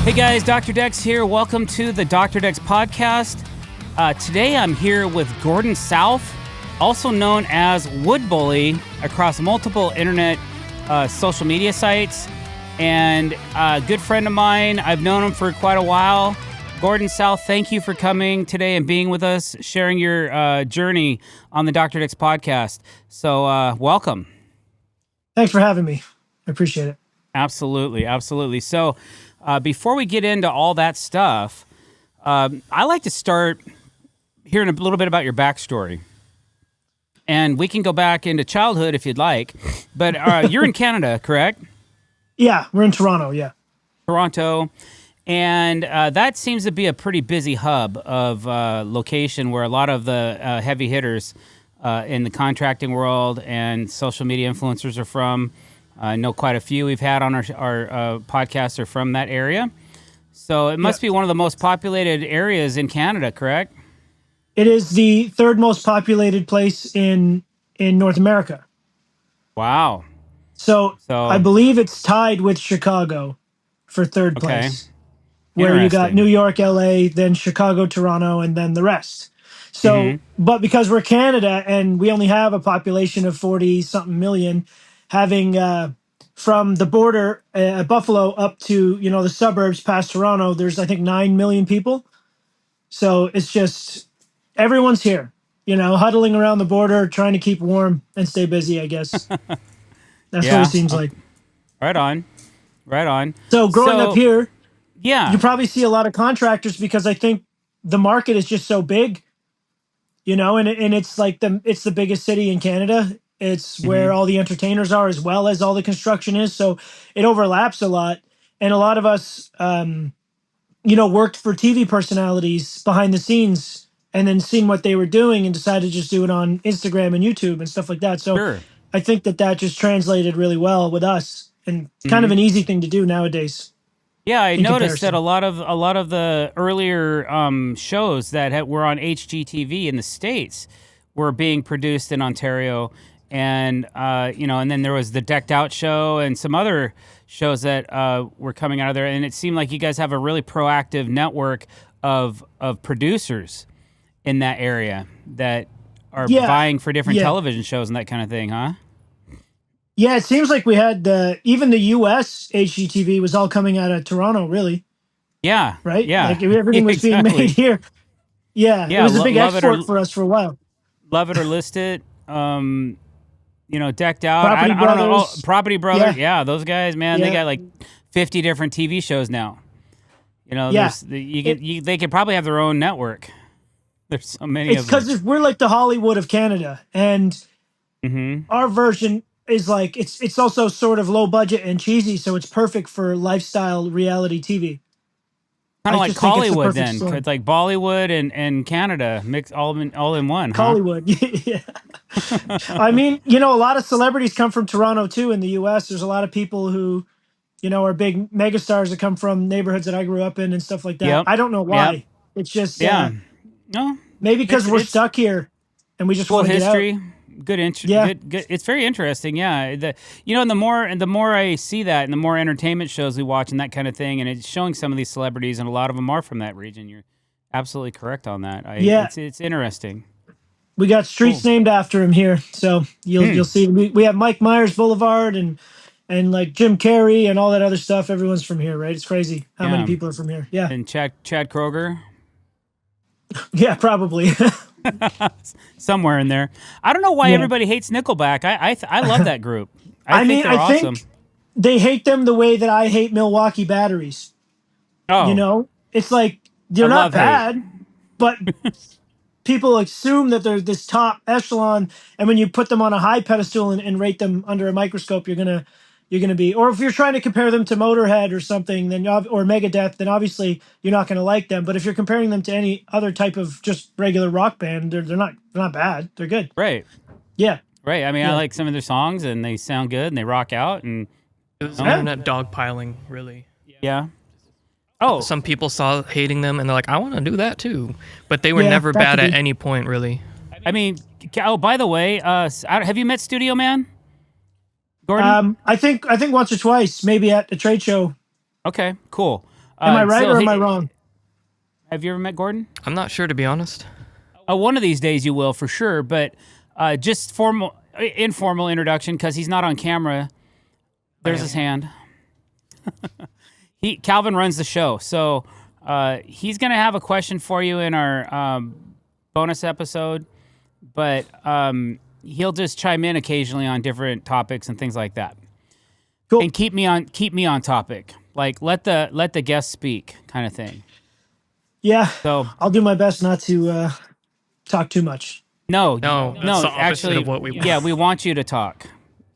Hey guys, Dr. Dex here. Welcome to the Dr. Dex podcast. Today I'm here with Gordon South, also known as Wood Bully, across multiple internet social media sites, and a good friend of mine. I've known him for quite a while. Gordon South, thank you for coming today and being with us, sharing your journey on the Dr. Dex podcast. So welcome. Thanks for having me. I appreciate it. Absolutely, absolutely. So before we get into all that stuff, I like to start hearing a little bit about your backstory. And we can go back into childhood if you'd like. But you're in Canada, correct? Yeah, we're in Toronto, yeah. Toronto. And that seems to be a pretty busy hub of location where a lot of the heavy hitters in the contracting world and social media influencers are from. I know quite a few we've had on our podcast are from that area. So it must be one of the most populated areas in Canada, correct? It is the third most populated place in North America. Wow. So I believe it's tied with Chicago for third place. Where you got New York, LA, then Chicago, Toronto, and then the rest. So, but because we're Canada and we only have a population of 40-something million, having from the border Buffalo up to the suburbs past Toronto, there's I think 9 million people. So it's just everyone's here, huddling around the border, trying to keep warm and stay busy. I guess that's what it seems like. Right on. So growing up here, yeah, you probably see a lot of contractors because I think the market is just so big, and it's like it's the biggest city in Canada. It's where all the entertainers are as well as all the construction is. So it overlaps a lot. And a lot of us, worked for TV personalities behind the scenes and then seen what they were doing and decided to just do it on Instagram and YouTube and stuff like that. So I think that just translated really well with us and kind of an easy thing to do nowadays. Yeah, I noticed that a lot of the earlier shows that were on HGTV in the States were being produced in Ontario, and and then there was the Decked Out show and some other shows that were coming out of there, and it seemed like you guys have a really proactive network of producers in that area that are vying for different television shows and that kind of thing, huh? Yeah, it seems like we had even the U.S. HGTV was all coming out of Toronto, really. Yeah. Right? Yeah. Like everything was being made here. Yeah, it was a big export for us for a while. Love It or List It. Decked Out. Property I don't know. Oh, Property Brothers. Yeah. Yeah, those guys, man, they got like 50 different TV shows now. They could probably have their own network. There's so many of them. It's because we're like the Hollywood of Canada, and our version is like it's also sort of low budget and cheesy, so it's perfect for lifestyle reality TV. Kind of like Hollywood then. It's like Bollywood and Canada mixed all in one. Hollywood, yeah. I mean, a lot of celebrities come from Toronto too in the U.S. There's a lot of people who, are big megastars that come from neighborhoods that I grew up in and stuff like that. Yep. I don't know why. Yep. It's just no, maybe because we're stuck here and we just want to get out. Good. It's very interesting. Yeah. And the more I see that, and the more entertainment shows we watch and that kind of thing, and it's showing some of these celebrities, and a lot of them are from that region. You're absolutely correct on that. It's interesting. We got streets named after him here, so you'll see. We have Mike Myers Boulevard and like Jim Carrey and all that other stuff. Everyone's from here, right? It's crazy how many people are from here. Yeah. And Chad Kroeger. Yeah, probably. Somewhere in there. I don't know why everybody hates Nickelback. I love that group. I think they're awesome. Think they hate them the way that I hate Milwaukee batteries. Oh. It's like they're not bad, but people assume that they're this top echelon, and when you put them on a high pedestal and rate them under a microscope, you're gonna be. Or if you're trying to compare them to Motorhead or something, or Megadeth, then obviously you're not gonna like them. But if you're comparing them to any other type of just regular rock band, they're not bad. They're good. Right. Yeah. Right. I mean, I like some of their songs, and they sound good, and they rock out, and it was internet dogpiling, really. Yeah. Oh, some people saw hating them, and they're like, "I want to do that too," but they were never bad at any point, really. I mean, by the way, have you met Studio Man, Gordon? I think once or twice, maybe at a trade show. Okay, cool. Am I right or am I hey, wrong? have you ever met Gordon? I'm not sure, to be honest. One of these days you will for sure, but just informal introduction because he's not on camera. There's his hand. Calvin runs the show, so he's gonna have a question for you in our bonus episode, but he'll just chime in occasionally on different topics and things like that. Cool. And keep me on topic. Like let the guest speak, kind of thing. Yeah. So I'll do my best not to talk too much. No, that's the opposite actually, of what we want. Yeah, we want you to talk.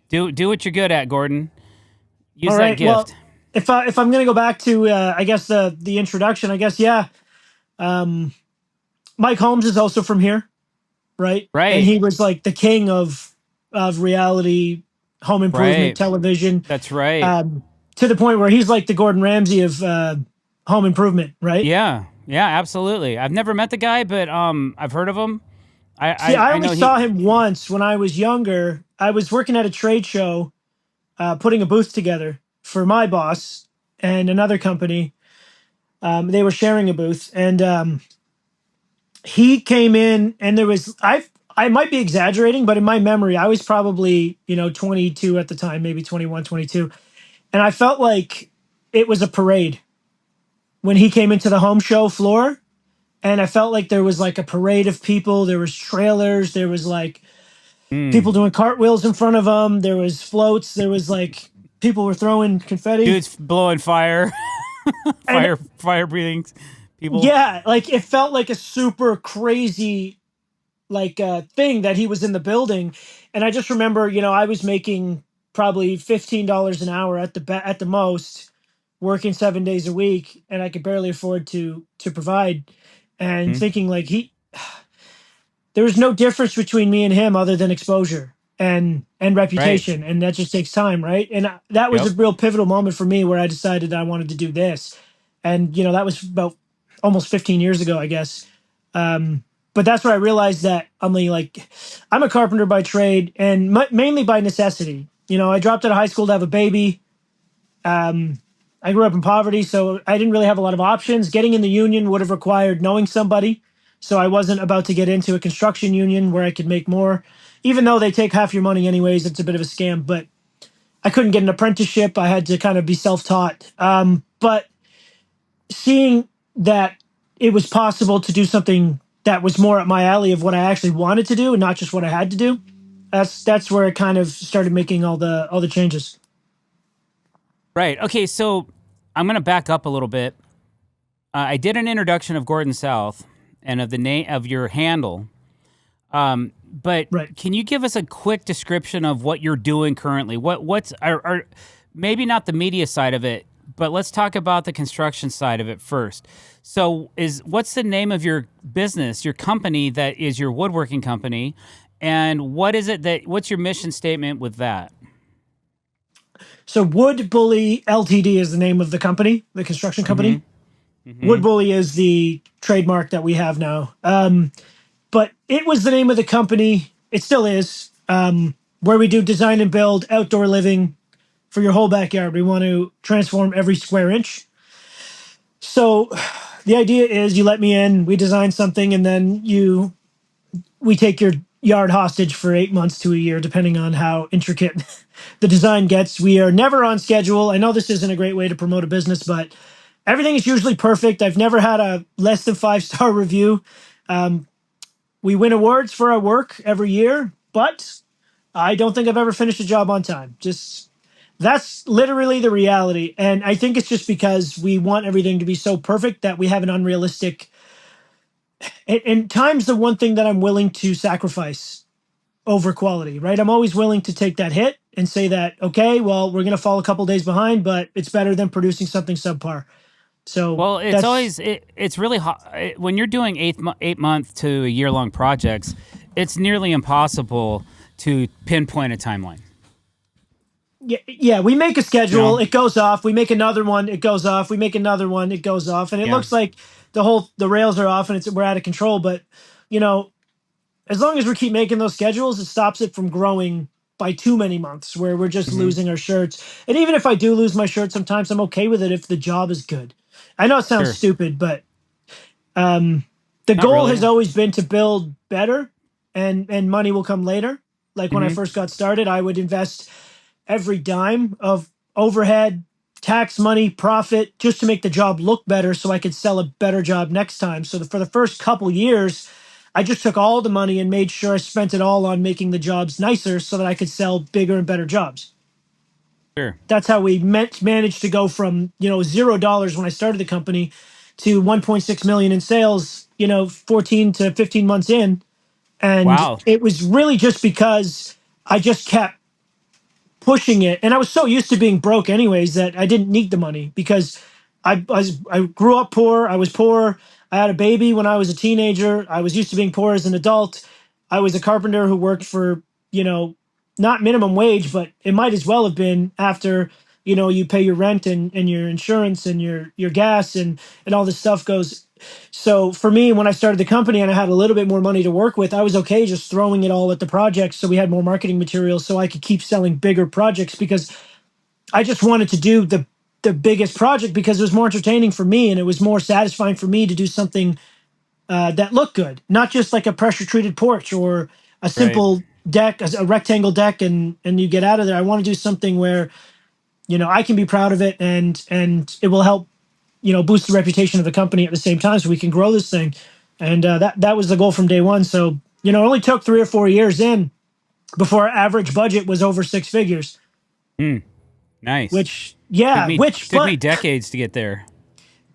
Do what you're good at, Gordon. Use All that right. gift. Well, if I'm going to go back to I guess the introduction, I guess Mike Holmes is also from here, right? Right. And he was like the king of reality home improvement television. That's right. To the point where he's like the Gordon Ramsay of home improvement, right? Yeah, absolutely. I've never met the guy, but I've heard of him. I only saw him once when I was younger. I was working at a trade show, putting a booth together for my boss and another company. They were sharing a booth, and he came in, and there was I might be exaggerating, but in my memory, I was probably 22 at the time, maybe 21, 22, and I felt like it was a parade when he came into the home show floor. And I felt like there was like a parade of people. There was trailers. There was like people doing cartwheels in front of them. There was floats. There was like people were throwing confetti. Dudes blowing fire, fire breathing people. Yeah, like it felt like a super crazy thing that he was in the building. And I just remember, I was making probably $15 an hour at the most, working 7 days a week, and I could barely afford to provide. And thinking like there was no difference between me and him other than exposure and reputation. Right. And that just takes time. Right. And that was a real pivotal moment for me where I decided I wanted to do this. And, that was about almost 15 years ago, I guess. But that's where I realized that I'm a carpenter by trade and mainly by necessity. I dropped out of high school to have a baby. I grew up in poverty, so I didn't really have a lot of options. Getting in the union would have required knowing somebody. So I wasn't about to get into a construction union where I could make more. Even though they take half your money anyways, it's a bit of a scam. But I couldn't get an apprenticeship. I had to kind of be self-taught. But seeing that it was possible to do something that was more at my alley of what I actually wanted to do and not just what I had to do, that's where it kind of started making all the changes. Right. Okay, so I'm going to back up a little bit. I did an introduction of Gordon South and of the name of your handle. But can you give us a quick description of what you're doing currently? What's maybe not the media side of it, but let's talk about the construction side of it first. So what's the name of your business, your company that is your woodworking company, and what's your mission statement with that? So Wood Bully Ltd. Is the name of the company, the construction company. Wood Bully is the trademark that we have now. But it was the name of the company. It still is, where we do design and build outdoor living for your whole backyard. We want to transform every square inch. So the idea is you let me in, we design something, and then we take your yard hostage for 8 months to a year, depending on how intricate the design gets. We are never on schedule. I know this isn't a great way to promote a business, but everything is usually perfect. I've never had a less than 5-star review. We win awards for our work every year, but I don't think I've ever finished a job on time. That's literally the reality. And I think it's just because we want everything to be so perfect that we have an unrealistic. And time's the one thing that I'm willing to sacrifice over quality, right? I'm always willing to take that hit and say that, okay, well, we're going to fall a couple days behind, but it's better than producing something subpar. So it's really hot when you're doing 8-month to a year-long projects. It's nearly impossible to pinpoint a timeline. Yeah, we make a schedule, it goes off. We make another one, it goes off. We make another one, it goes off, and it looks like the rails are off and we're out of control. But as long as we keep making those schedules, it stops it from growing by too many months where we're just losing our shirts. And even if I do lose my shirt, sometimes I'm okay with it if the job is good. I know it sounds Sure. stupid, but the Not goal really. has always been to build better, and money will come later. Like when I Mm-hmm. first got started, I would invest every dime of overhead, tax money, profit, just to make the job look better so I could sell a better job next time. So for the first couple years, I just took all the money and made sure I spent it all on making the jobs nicer so that I could sell bigger and better jobs. Sure. That's how we managed to go from, $0 when I started the company to 1.6 million in sales, 14 to 15 months in. And Wow. it was really just because I just kept pushing it. And I was so used to being broke anyways that I didn't need the money because I grew up poor. I was poor. I had a baby when I was a teenager. I was used to being poor as an adult. I was a carpenter who worked for, not minimum wage, but it might as well have been after, you pay your rent and your insurance and your gas and all this stuff goes. So for me, when I started the company and I had a little bit more money to work with, I was okay just throwing it all at the projects. So we had more marketing materials so I could keep selling bigger projects because I just wanted to do the biggest project because it was more entertaining for me and it was more satisfying for me to do something that looked good, not just like a pressure treated porch or a Right. simple deck, a rectangle deck, and you get out of there. I want to do something where I can be proud of it and it will help boost the reputation of the company at the same time so we can grow this thing. And that was the goal from day one. So, it only took 3 or 4 years in before our average budget was over six figures, Mm, nice. which, yeah, Took me decades to get there.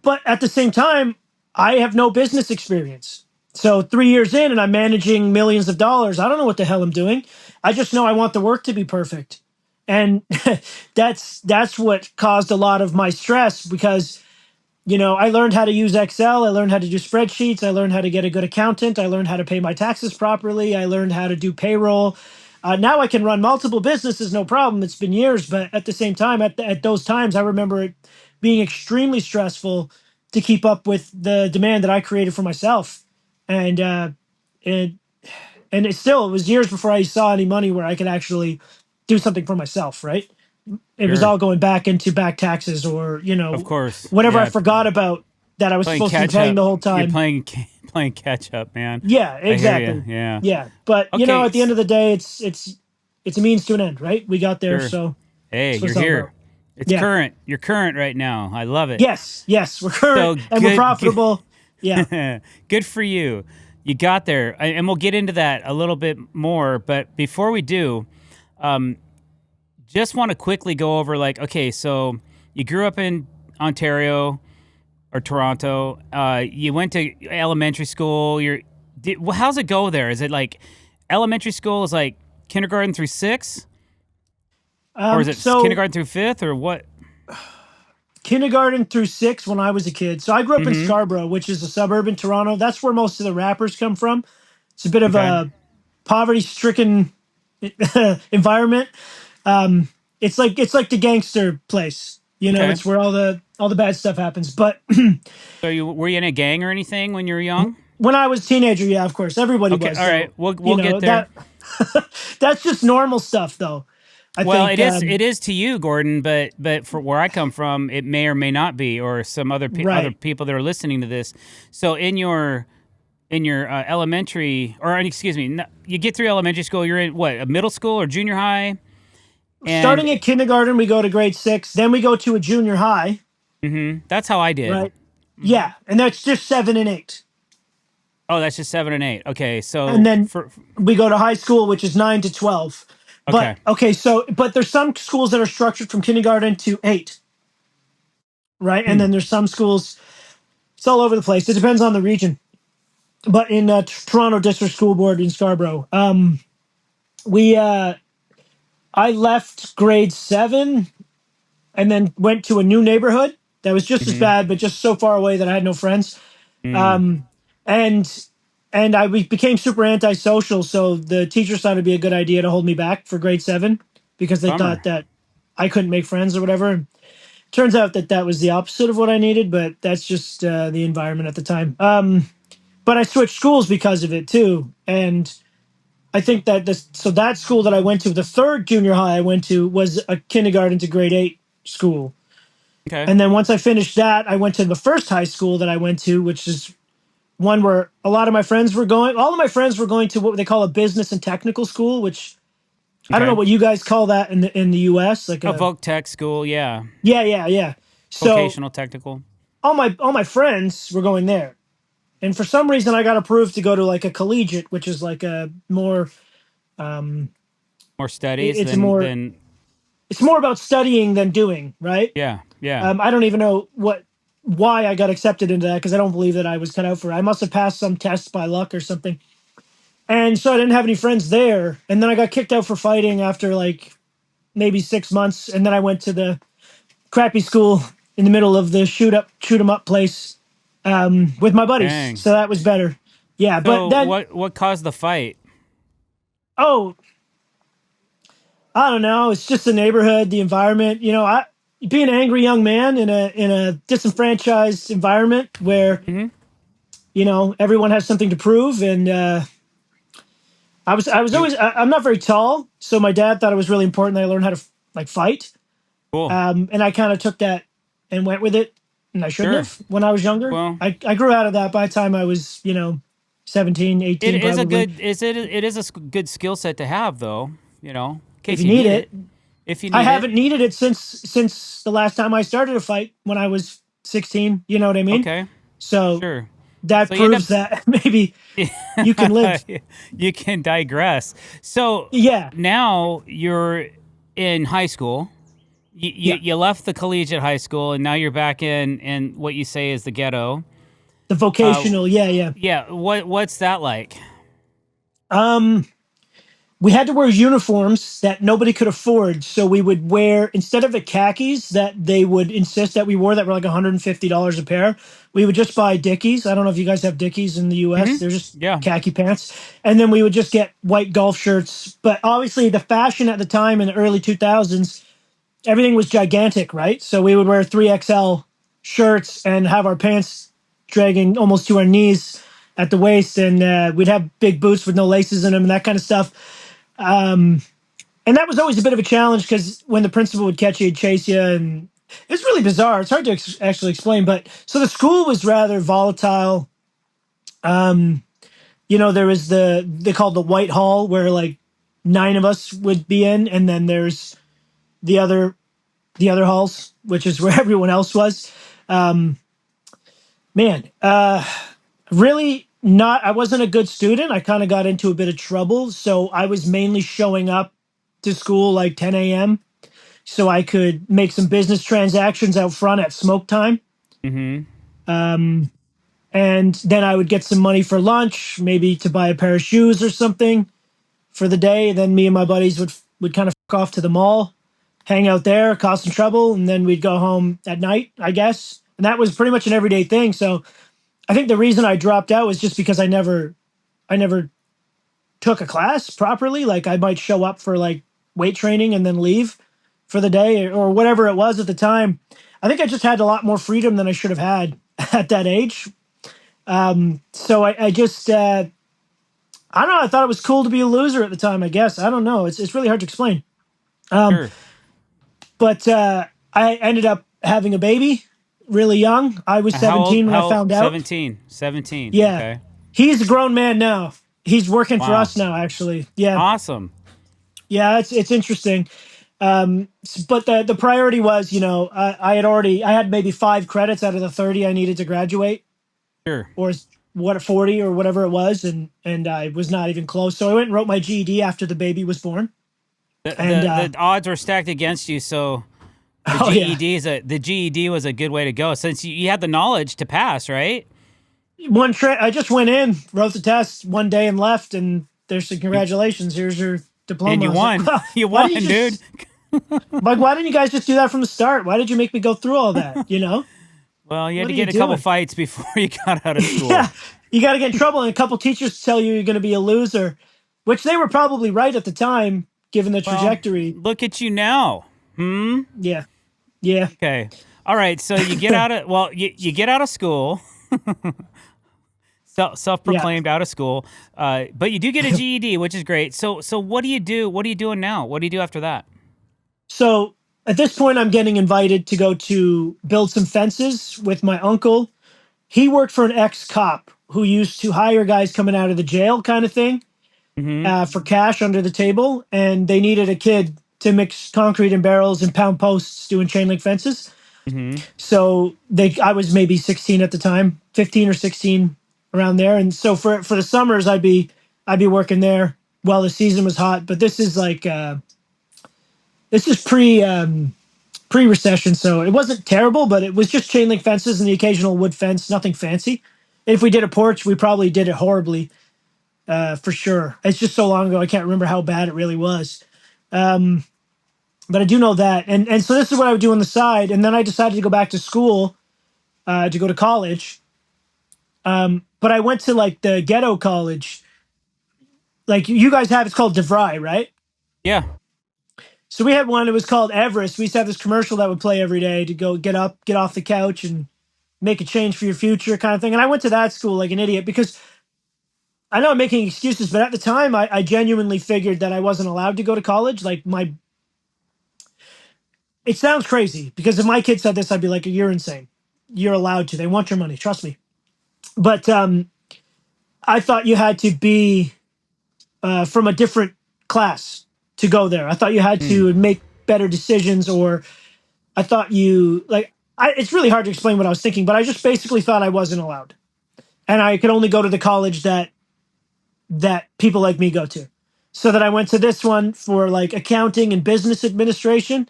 but at the same time, I have no business experience. So 3 years in and I'm managing millions of dollars. I don't know what the hell I'm doing. I just know I want the work to be perfect. And that's what caused a lot of my stress because I learned how to use Excel. I learned how to do spreadsheets. I learned how to get a good accountant. I learned how to pay my taxes properly. I learned how to do payroll. Now I can run multiple businesses, no problem. It's been years, but at the same time, at those times, I remember it being extremely stressful to keep up with the demand that I created for myself. And and it was years before I saw any money where I could actually do something for myself, right? It was Sure. all going back into back taxes or Of course. whatever I Yeah. forgot about that I was Playing supposed to be catch paying up. the whole You're time. playing catch up, man. Yeah, I hear you. exactly. Yeah. Yeah, but Okay. at the end of the day, it's a means to an end, right? We got there, Sure. so Hey, that's what you're it's all about. here. It's Yeah. current. You're current right now. I love it. Yes, we're current So and we're good. profitable. Yeah. Good for you. You got there, and we'll get into that a little bit more. But before we do, just want to quickly go over like, okay, so you grew up in Ontario or Toronto. You went to elementary school. How's it go there? Is it like elementary school is like kindergarten through six, or is it So kindergarten through fifth, or what? kindergarten through six when I was a kid. So I grew up in Mm-hmm. Scarborough, which is a suburb in Toronto. That's where most of the rappers come from. It's a bit of Okay. a poverty-stricken environment. It's like the gangster place. Okay. It's where all the bad stuff happens. But So were you in a gang or anything when you were young? when I was a teenager, yeah, of course, everybody Okay. was. All right. So We'll get there. that that's just normal stuff, though. I Well, think it is to you, Gordon, but for where I come from, it may or may not be, or some other right. people that are listening to this. So in your elementary, or excuse me, you get through elementary school. You're in what, a middle school or junior high, and Starting at kindergarten, we go to grade six. Then we go to a junior high. that's how I did. Right. Yeah, and that's just seven and eight. Oh, that's just 7 and 8. Okay, And so then we go to high school, which is 9 to 12. But okay, okay, but there's some schools that are structured from kindergarten to eight, right? And hmm, then there's some schools. It's all over the place. It depends on the region. But in Toronto District School Board in Scarborough, we I left grade seven and then went to a new neighborhood that was just as mm-hmm, bad, but just so far away that I had no friends. mm, Um, and we became super antisocial. So the teachers thought it'd be a good idea to hold me back for grade seven because they thought bummer. that I couldn't make friends or whatever. And turns out that was the opposite of what I needed, but that's just the environment at the time. But I switched schools because of it too, and I think that that school that I went to, the third junior high I went to, was a kindergarten to grade eight school. Okay. And then once I finished that, I went to the first high school that I went to, which is one where a lot of my friends were going. All of my friends were going to what they call a business and technical school, which I don't know Okay. what you guys call that in the US, like A a voc tech school, yeah. yeah. So Vocational technical. all my friends were going there. And for some reason I got approved to go to like a collegiate, which is like a more um More studies it's more than it's more about studying than doing, right? yeah, yeah. I don't even know why I got accepted into that because I don't believe that I was cut out for it. I must have passed some tests by luck or something. And so I didn't have any friends there. And then I got kicked out for fighting after like maybe 6 months. And then I went to the crappy school in the middle of the shoot 'em up place with my buddies. Dang. So that was better. Yeah, but So then what caused the fight? oh, I don't know. It's just the neighborhood, the environment. I being an angry young man in a disenfranchised environment where Mm-hmm. everyone has something to prove, and I was always I'm not very tall, so my dad thought it was really important that I learn how to like fight, Cool. and I kind of took that and went with it, and I shouldn't Sure. have when I was younger. Well, I grew out of that by the time I was 17, it 18 is a probably. good it is a good skill set to have though, in If case you you need need it, it. If you I need it. haven't needed it since the last time I started a fight when I was 16. You know what I mean? Okay. So Sure. that So you end up proves that maybe you can live. you can digress. So Yeah, now you're in high school. yeah. You left the collegiate high school and now you're back in what you say is the ghetto. The Uh, vocational, yeah. yeah. What's that like? Um, we had to wear uniforms that nobody could afford. So we would wear, instead of the khakis that they would insist that we wore that were like $150 a pair, we would just buy Dickies. I don't know if you guys have Dickies in the US. Hmm. They're just Yeah. khaki pants. And then we would just get white golf shirts. But obviously, the fashion at the time in the early 2000s, everything was gigantic, right? So we would wear 3XL shirts and have our pants dragging almost to our knees at the waist. And we'd have big boots with no laces in them and that kind of stuff. And that was always a bit of a challenge because when the principal would catch you, he'd chase you, and it's really bizarre. It's hard to actually explain. But so the school was rather volatile. There was they called the White Hall where like 9 of us would be in, and then there's the other halls, which is where everyone else was. Um, man, really not. I wasn't a good student. I kind of got into a bit of trouble, so I was mainly showing up to school like 10 a.m. so I could make some business transactions out front at smoke time. Mm-hmm. And then I would get some money for lunch, maybe to buy a pair of shoes or something for the day. Then me and my buddies would kind of fuck off to the mall, hang out there, cause some trouble, and then we'd go home at night, I guess. And that was pretty much an everyday thing. So I think the reason I dropped out was just because I never took a class properly. Like I might show up for like weight training and then leave for the day or whatever it was at the time. I think I just had a lot more freedom than I should have had at that age. So I just I don't know. I thought it was cool to be a loser at the time. I guess I don't know. It's really hard to explain. Sure. But I ended up having a baby really young. I was How old? 17 when I found out. 17. 17. Yeah, Okay. he's a grown man now. He's working for Wow. us now, actually. Yeah, Awesome. yeah. It's interesting. But the priority was, I had maybe 5 credits out of the 30 I needed to graduate, Sure. or 40 or whatever it was, and I was not even close. So I went and wrote my GED after the baby was born. The, And the odds were stacked against you, so oh yeah, the GED was a good way to go since you had the knowledge to pass, right? I just went in, wrote the test one day, and left. And there's some congratulations. Here's your diploma. And you I was like, won. well, You why won, did you dude. like? Why didn't you guys just do that from the start? Why did you make me go through all that? Well, you had What to are you get a couple doing? fights before you got out of school. Yeah, you got to get in trouble, and a couple teachers tell you you're going to be a loser, which they were probably right at the time, given the Well, trajectory. look at you now. Yeah, yeah, Okay. All right. So you get out of you get out of school, yeah. self-proclaimed out of school, but you do get a GED, which is great. So what do you do? What are you doing now? What do you do after that? So At this point, I'm getting invited to go to build some fences with my uncle. He worked for an ex-cop who used to hire guys coming out of the jail kind of thing for cash under the table. And they needed a kid to mix concrete and barrels and pound posts doing chain link fences. So I was maybe 16 at the time, 15 or 16 around there. And so for the summers, I'd be working there while the season was hot. But this is like, this is pre-recession, so it wasn't terrible, but it was just chain link fences and the occasional wood fence, nothing fancy. And if we did a porch, we probably did it horribly, for sure. It's just so long ago, I can't remember how bad it really was. But I do know that, and so this is what I would do on the side. And then I decided to go back to school, to go to college. But I went to like the ghetto college, like you guys have. It's called DeVry, right? Yeah. So we had one. It was called Everest. We used to have this commercial that would play every day to go get up, get off the couch, and make a change for your future kind of thing. And I went to that school like an idiot because I know I'm making excuses, but at the time I genuinely figured that I wasn't allowed to go to college. It sounds crazy because if my kid said this, I'd be like, you're insane. You're allowed to. They want your money. Trust me. But I thought you had to be from a different class to go there. I thought you had to make better decisions, or I thought it's really hard to explain what I was thinking, but I just basically thought I wasn't allowed. And I could only go to the college that people like me go to. So that I went to this one for like accounting and business administration,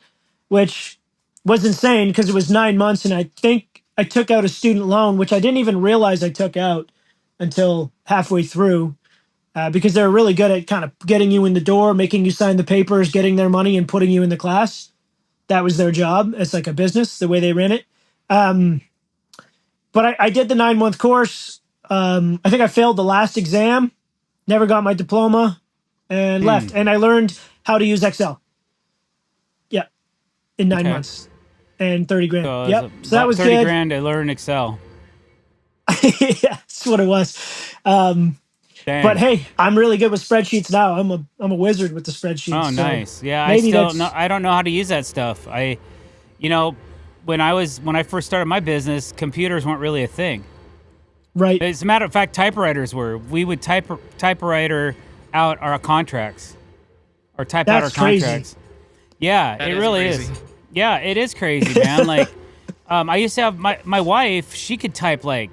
which was insane because it was 9 months. And I think I took out a student loan, which I didn't even realize I took out until halfway through, because they're really good at kind of getting you in the door, making you sign the papers, getting their money and putting you in the class. That was their job. It's like a business, the way they ran it. But I did the 9-month course. I think I failed the last exam, never got my diploma, and left. And I learned how to use Excel. Yeah, in 9 months and 30 grand. So that was 30 good. grand to learn Excel. Yeah, that's what it was. But hey, I'm really good with spreadsheets now. I'm a wizard with the spreadsheets. Oh, nice. So yeah, I don't know how to use that stuff. When I first started my business, computers weren't really a thing. Right. As a matter of fact, typewriters were. We would typewriter out our contracts, or type out our contracts. Yeah, it really is. Yeah, it is crazy, man. Like, I used to have my wife. She could type like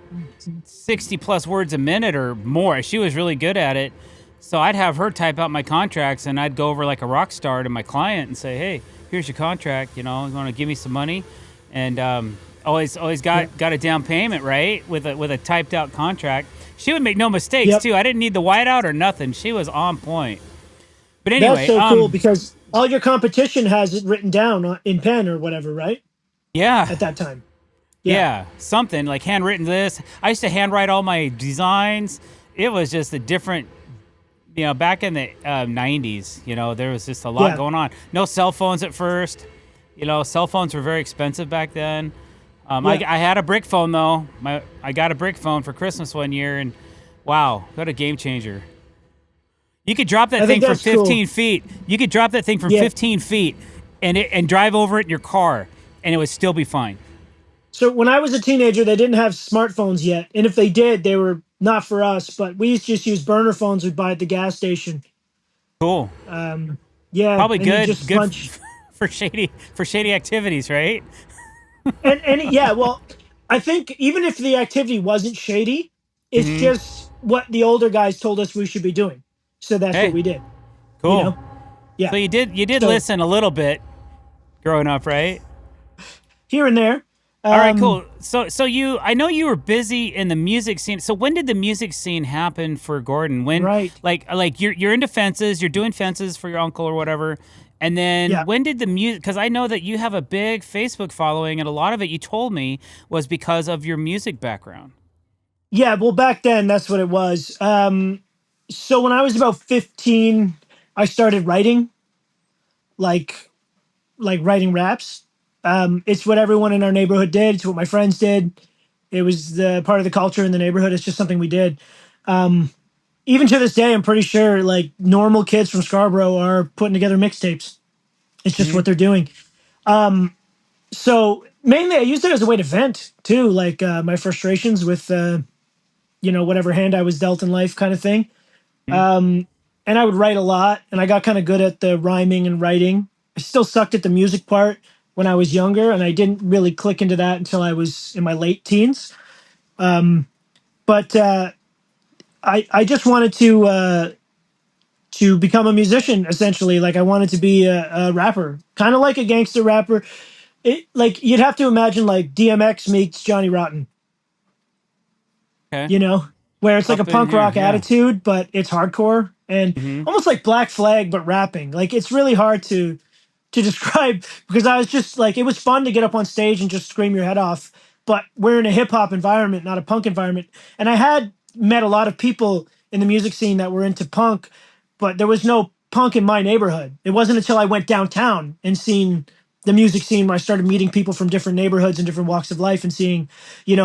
60 plus words a minute or more. She was really good at it. So I'd have her type out my contracts, and I'd go over like a rock star to my client and say, "Hey, here's your contract. You want to give me some money?" And always got a down payment, right, with a typed out contract. She would make no mistakes too. I didn't need the whiteout or nothing. She was on point. But anyway, that's so cool because all your competition has it written down in pen or whatever, right? Yeah. At that time. Yeah, something like handwritten this. I used to handwrite all my designs. It was just a different, back in the 90s, there was just a lot going on. No cell phones at first. Cell phones were very expensive back then. I had a brick phone, though. I got a brick phone for Christmas one year, and wow, what a game changer. You could drop that thing from 15 feet. You could drop that thing from 15 feet and drive over it in your car, and it would still be fine. So when I was a teenager, they didn't have smartphones yet. And if they did, they were not for us. But we used to just use burner phones we'd buy at the gas station. Cool. Yeah. Probably good for shady activities, right? and yeah, well, I think even if the activity wasn't shady, it's just what the older guys told us we should be doing. So that's what we did. Cool. Yeah. So you did listen a little bit growing up, right? Here and there. All right, cool. So I know you were busy in the music scene. So when did the music scene happen for Gordon? When, like you're into fences, you're doing fences for your uncle or whatever. And then when did the music, because I know that you have a big Facebook following, and a lot of it, you told me, was because of your music background. Yeah, well, back then, that's what it was. So when I was about 15, I started writing, like writing raps. It's what everyone in our neighborhood did. It's what my friends did. It was the part of the culture in the neighborhood. It's just something we did. Even to this day, I'm pretty sure like normal kids from Scarborough are putting together mixtapes. It's just what they're doing. So mainly I used it as a way to vent too, like my frustrations with, whatever hand I was dealt in life kind of thing. And I would write a lot, and I got kind of good at the rhyming and writing. I still sucked at the music part when I was younger, and I didn't really click into that until I was in my late teens. But I just wanted to become a musician essentially. Like I wanted to be a rapper, kind of like a gangster rapper. It like you'd have to imagine like DMX meets Johnny Rotten, Okay. you know, where it's like a Up in punk here, rock yeah. attitude, but it's hardcore and almost like Black Flag, but rapping. Like it's really hard to describe because I was just like it was fun to get up on stage and just scream your head off. But we're in a hip hop environment, not a punk environment. And I had met a lot of people in the music scene that were into punk, but there was no punk in my neighborhood. It wasn't until I went downtown and seen the music scene where I started meeting people from different neighborhoods and different walks of life and seeing,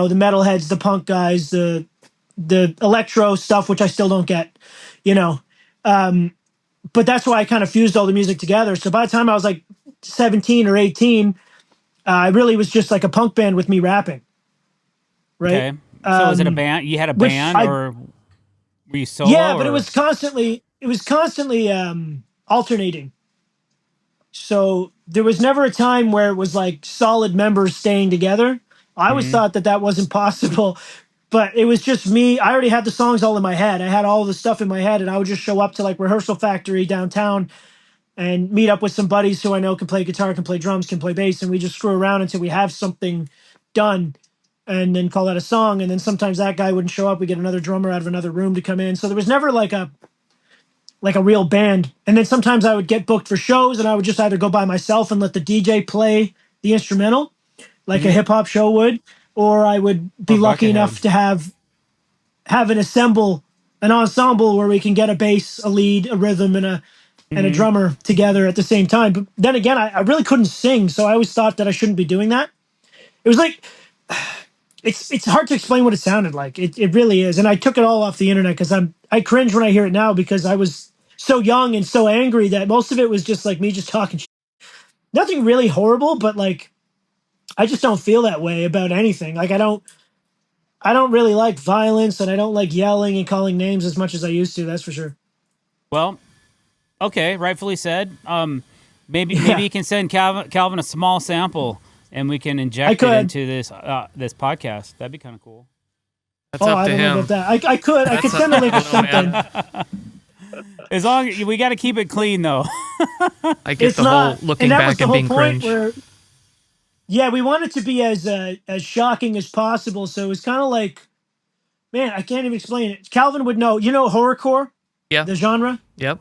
the metalheads, the punk guys, the electro stuff, which I still don't get, you know. But that's why I kind of fused all the music together. So by the time I was like 17 or 18, I really was just like a punk band with me rapping. Right. Okay. So was it a band? You had a Which band, or were you yeah, solo? but Or? it was constantly alternating. So there was never a time where it was like solid members staying together. I always thought that wasn't possible, but it was just me. I already had the songs all in my head. I had all the stuff in my head, and I would just show up to like Rehearsal Factory downtown and meet up with some buddies who I know can play guitar, can play drums, can play bass, and we just screw around until we have something done and then call that a song. And then sometimes that guy wouldn't show up. We get another drummer out of another room to come in. So there was never like a real band. And then sometimes I would get booked for shows and I would just either go by myself and let the DJ play the instrumental like a hip hop show would, or I would be Or lucky enough Buckethead? to have an ensemble where we can get a bass, a lead, a rhythm, and a drummer together at the same time. But then again, I really couldn't sing, so I always thought that I shouldn't be doing that. It was like it's hard to explain what it sounded like. It really is, and I took it all off the internet because I cringe when I hear it now because I was so young and so angry that most of it was just like me just talking. Nothing really horrible, but like I just don't feel that way about anything. Like I don't really like violence, and I don't like yelling and calling names as much as I used to. That's for sure. Well, okay, rightfully said. Maybe Yeah, you can send Calvin a small sample, and we can I inject it could. into this podcast. That'd be kind of cool. That's Oh, up I to don't know about him. that. I could. I That's could up send a to link the or little something. man. As long we got to keep it clean, though. I get It's the whole not, and looking that was back the and whole being point. cringe. Where yeah, we want it to be as shocking as possible. So it's kind of like, man, I can't even explain it. Calvin would know. You know, horrorcore, Yeah. the genre. Yep.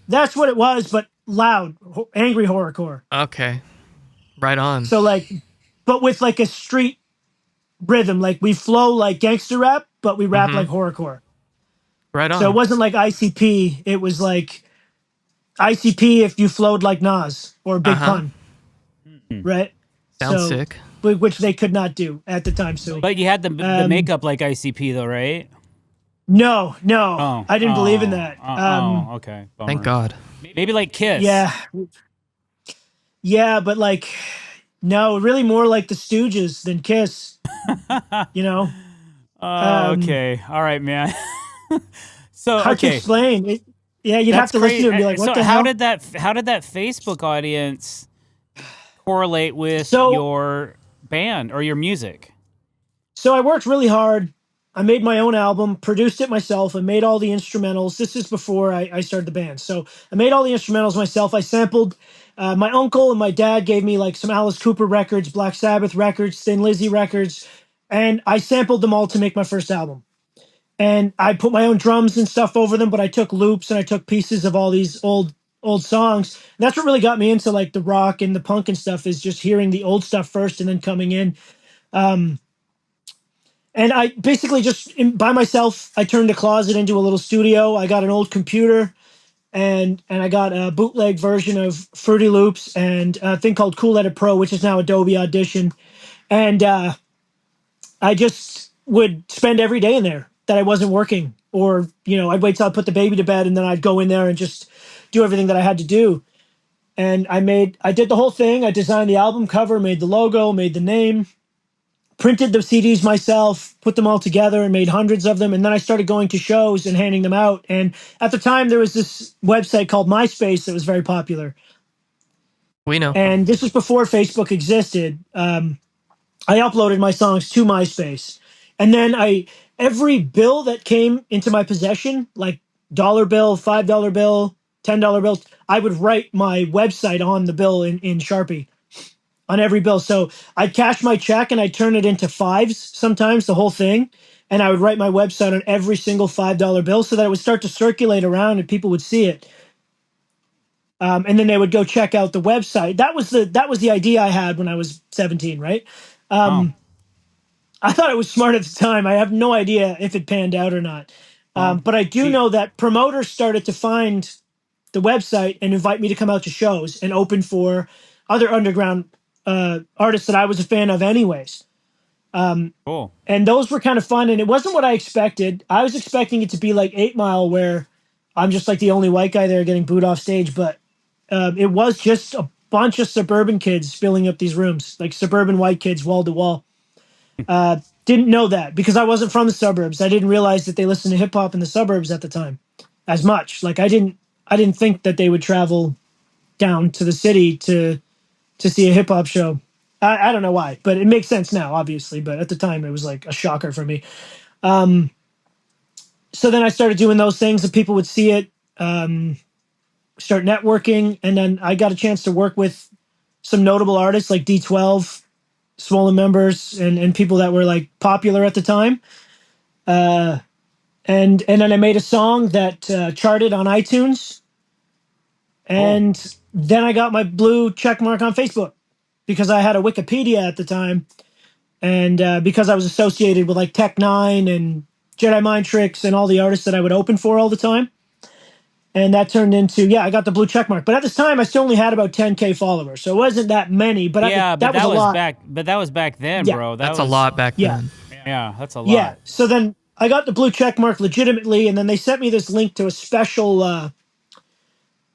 That's what it was, but loud, angry horrorcore. Okay. Right on. So like, but with like a street rhythm. Like we flow like gangster rap, but we rap Mm-hmm. like horrorcore. Right So it on. wasn't like ICP. It was like ICP if you flowed like Nas or Big Uh-huh. Pun, right? Sounds So, sick. which they could not do at the time. So, But you had the um, makeup like ICP, though, right? no, no, Oh, I didn't believe in that. okay, Thank bummer. God. Maybe like Kiss. Yeah, yeah, but like, no, really more like the Stooges than Kiss. You know, Oh, um, okay, all right, man. So hard to okay, explain. Yeah, you'd have that's to listen to it crazy. and be like, "What So the hell?" how did that Facebook audience correlate with So, your band or your music? So I worked really hard. I made my own album, produced it myself, and made all the instrumentals. This is before I started the band. So I made all the instrumentals myself. I sampled. My uncle and my dad gave me like some Alice Cooper records, Black Sabbath records, Thin Lizzy records, and I sampled them all to make my first album. And I put my own drums and stuff over them, but I took loops and I took pieces of all these old songs. And that's what really got me into like the rock and the punk and stuff is just hearing the old stuff first and then coming in. Um, and I basically just by myself, I turned the closet into a little studio. I got an old computer and I got a bootleg version of Fruity Loops and a thing called Cool Edit Pro, which is now Adobe Audition. And I just would spend every day in there that I wasn't working, or I'd wait till I put the baby to bed and then I'd go in there and just do everything that I had to do. And I did the whole thing. I designed the album cover, made the logo, made the name, printed the CDs myself, put them all together and made hundreds of them. And then I started going to shows and handing them out. And at the time, there was this website called MySpace that was very popular. We know. And this was before Facebook existed. I uploaded my songs to MySpace. And then every bill that came into my possession, like dollar bill, $5 bill, $10 bill, I would write my website on the bill in Sharpie on every bill. So I'd cash my check and I'd turn it into fives sometimes, the whole thing. And I would write my website on every single $5 bill so that it would start to circulate around and people would see it. And then they would go check out the website. That was the idea I had when I was 17, right? I thought it was smart at the time. I have no idea if it panned out or not. But I do know that promoters started to find the website and invite me to come out to shows and open for other underground artists that I was a fan of anyways. Cool. And those were kind of fun. And it wasn't what I expected. I was expecting it to be like 8 Mile, where I'm just like the only white guy there getting booed off stage. But it was just a bunch of suburban kids filling up these rooms, like suburban white kids, wall to wall. Didn't know that because I wasn't from the suburbs. I didn't realize that they listened to hip hop in the suburbs at the time as much. Like I didn't think that they would travel down to the city to see a hip hop show. I don't know why, but it makes sense now, obviously. But at the time, it was like a shocker for me. So then I started doing those things, and people would see it, start networking, and then I got a chance to work with some notable artists like D12, Swollen Members, and people that were like popular at the time. And then I made a song that charted on iTunes, and then I got my blue check mark on Facebook because I had a Wikipedia at the time, and because I was associated with like Tech Nine and Jedi Mind Tricks and all the artists that I would open for all the time. And that turned into, I got the blue check mark. But at this time, I still only had about 10K followers, so it wasn't that many. But that was a lot. But that was back then, bro. That's a lot back then. Yeah, that's a lot. Yeah. So then I got the blue check mark legitimately, and then they sent me this link to a special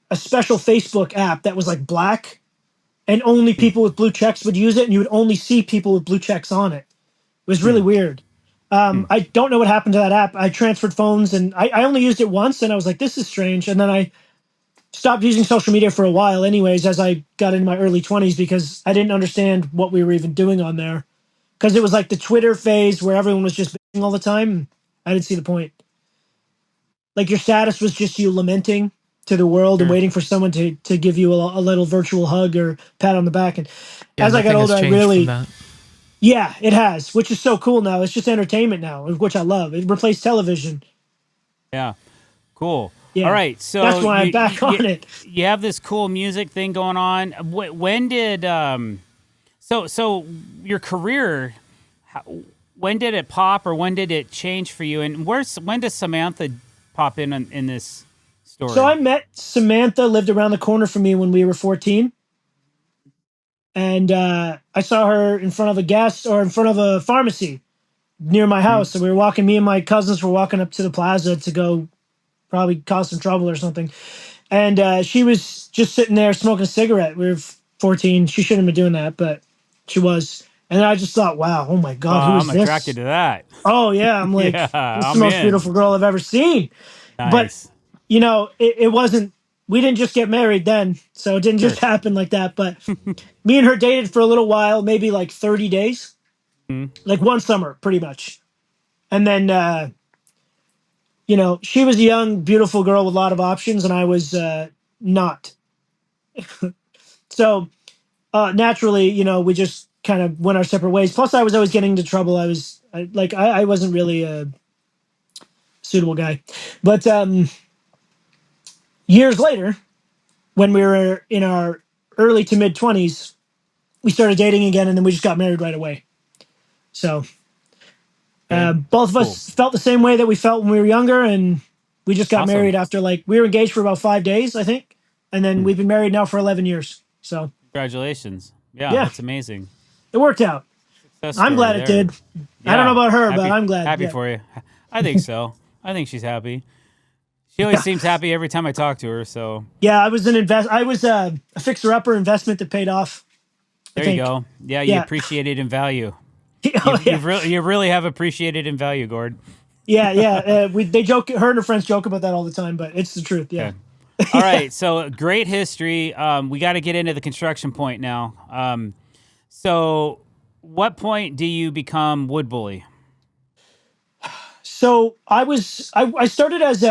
Facebook app that was like black, and only people with blue checks would use it, and you would only see people with blue checks on it. It was really weird. I don't know what happened to that app. I transferred phones, and I only used it once, and I was like, this is strange. And then I stopped using social media for a while anyways as I got into my early 20s because I didn't understand what we were even doing on there. Because it was like the Twitter phase where everyone was just bitching all the time. And I didn't see the point. Like your status was just you lamenting to the world and waiting for someone to give you a little virtual hug or pat on the back. And as I got older, I really... Yeah, it has, which is so cool now. It's just entertainment now, which I love. It replaced television. Yeah, cool. Yeah. All right, so that's why I'm back on it. You have this cool music thing going on. When did so your career? When did it pop, or when did it change for you? And when does Samantha pop in this story? So I met Samantha, lived around the corner from me when we were 14. And I saw her in front of a pharmacy near my house. So we were walking, me and my cousins were walking up to the plaza to go probably cause some trouble or something. And she was just sitting there smoking a cigarette. We were 14. She shouldn't have been doing that, but she was. And I just thought, wow, oh my God, who is this? I'm attracted to that. Oh, yeah. I'm like, this is the most beautiful girl I've ever seen. Nice. But, it wasn't, we didn't just get married then. So it didn't just happen like that. But me and her dated for a little while, maybe like 30 days, like one summer, pretty much. And then, she was a young, beautiful girl with a lot of options, and I was not. So naturally, we just kind of went our separate ways. Plus, I was always getting into trouble. I wasn't really a suitable guy. But years later, when we were in our early to mid 20s, we started dating again, and then we just got married right away. So both of us felt the same way that we felt when we were younger, and we just got married after we were engaged for about 5 days, I think, and then we've been married now for 11 years. So congratulations! Yeah, that's amazing. It worked out. I'm glad it did. Yeah, I don't know about her, but I'm glad. Happy for you. I think so. I think she's happy. She always seems happy every time I talk to her. So yeah, I was a fixer-upper investment that paid off. I there you think. go. Yeah, you Yeah. appreciate it in value. Oh yeah. You really have appreciated in value, Gord. Yeah, yeah. They joke. Her and her friends joke about that all the time, but it's the truth. Yeah. Okay. All Yeah. right. So great history. We got to get into the construction point now. So, what point do you become wood bully? So I started as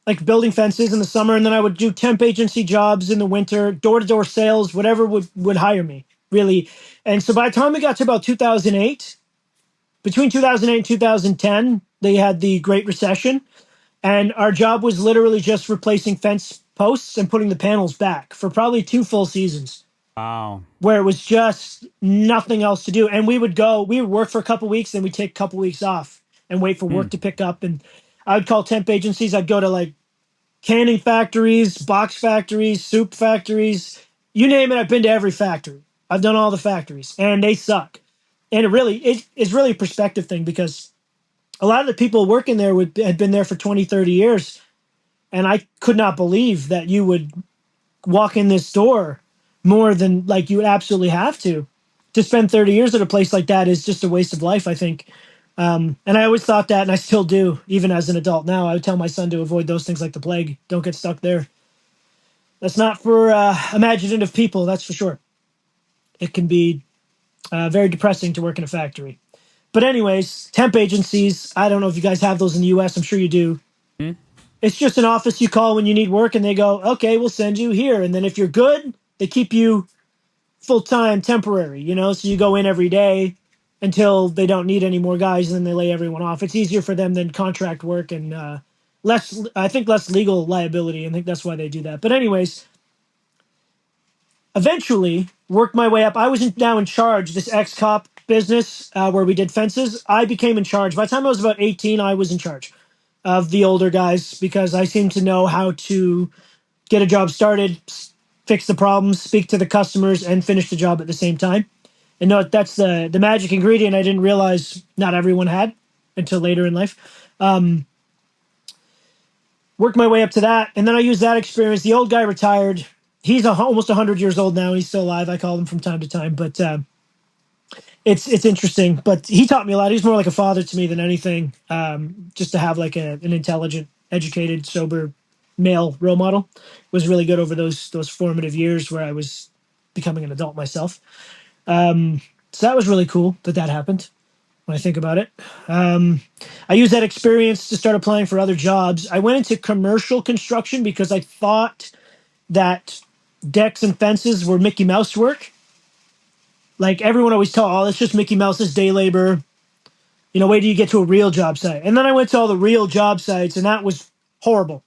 like building fences in the summer, and then I would do temp agency jobs in the winter, door to door sales, whatever would hire me really. And so by the time we got to about 2008, between 2008 and 2010, they had the Great Recession, and our job was literally just replacing fence posts and putting the panels back for probably 2 full seasons, Wow. where it was just nothing else to do. And we would work for a couple weeks, then we'd take a couple weeks off and wait for work to pick up. And I would call temp agencies. I'd go to like canning factories, box factories, soup factories, you name it. I've been to every factory. I've done all the factories, and they suck. And it's really a perspective thing, because a lot of the people working there had been there for 20, 30 years. And I could not believe that you would walk in this door more than like you would absolutely have to spend 30 years at a place like that is just a waste of life, I think. And I always thought that, and I still do, even as an adult now. I would tell my son to avoid those things like the plague. Don't get stuck there. That's not for imaginative people, that's for sure. It can be very depressing to work in a factory. But anyways, temp agencies, I don't know if you guys have those in the US. I'm sure you do. Hmm? It's just an office you call when you need work, and they go, okay, we'll send you here. And then if you're good, they keep you full-time temporary, so you go in every day until they don't need any more guys, and then they lay everyone off. It's easier for them than contract work, and less legal liability. I think that's why they do that. But anyways, eventually worked my way up. I was now in charge, this ex-cop business where we did fences. I became in charge. By the time I was about 18, I was in charge of the older guys, because I seemed to know how to get a job started, fix the problems, speak to the customers, and finish the job at the same time. And no, that's the magic ingredient I didn't realize not everyone had until later in life. Worked my way up to that, and then I used that experience. The old guy retired. He's almost 100 years old now. He's still alive. I call him from time to time, but it's interesting. But he taught me a lot. He's more like a father to me than anything. Just to have like an intelligent, educated, sober male role model was really good over those formative years where I was becoming an adult myself. So that was really cool that happened. When I think about it, I used that experience to start applying for other jobs. I went into commercial construction because I thought that decks and fences were Mickey Mouse work. Like everyone always told, oh, it's just Mickey Mouse's day labor. Wait till you get to a real job site. And then I went to all the real job sites, and that was horrible.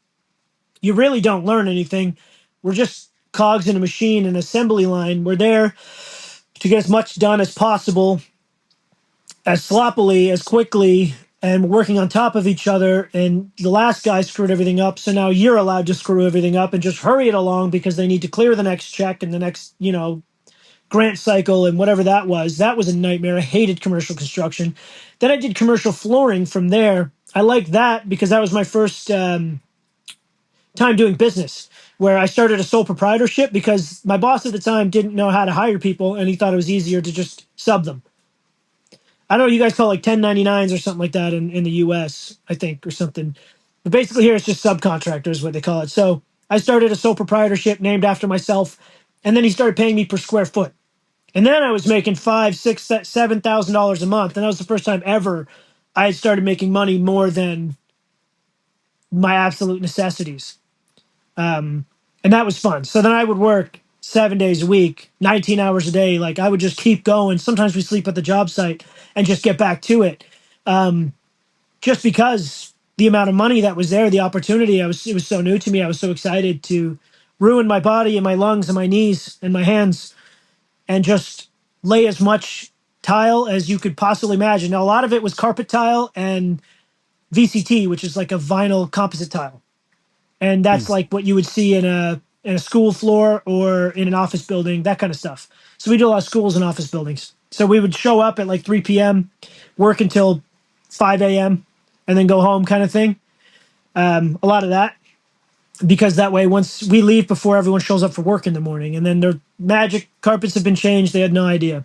You really don't learn anything. We're just cogs in a machine, an assembly line. We're there to get as much done as possible, as sloppily, as quickly, and working on top of each other. And the last guy screwed everything up. So now you're allowed to screw everything up and just hurry it along because they need to clear the next check and the next, grant cycle and whatever that was. That was a nightmare. I hated commercial construction. Then I did commercial flooring from there. I liked that because that was my first time doing business, where I started a sole proprietorship because my boss at the time didn't know how to hire people, and he thought it was easier to just sub them. I don't know, you guys call it like 1099s or something like that in the US, I think, or something. But basically here it's just subcontractors, what they call it. So I started a sole proprietorship named after myself, and then he started paying me per square foot. And then I was making $5, $6, $7,000 a month, and that was the first time ever I had started making money more than my absolute necessities. And that was fun. So then I would work 7 days a week, 19 hours a day. Like I would just keep going. Sometimes we sleep at the job site and just get back to it. Just because the amount of money that was there, the opportunity, it was so new to me. I was so excited to ruin my body and my lungs and my knees and my hands and just lay as much tile as you could possibly imagine. Now, a lot of it was carpet tile and VCT, which is like a vinyl composite tile. And that's like what you would see in a school floor or in an office building, that kind of stuff. So we do a lot of schools and office buildings. So we would show up at like 3 p.m., work until 5 a.m., and then go home kind of thing. A lot of that. because that way, once we leave before everyone shows up for work in the morning, and then their magic carpets have been changed, they had no idea,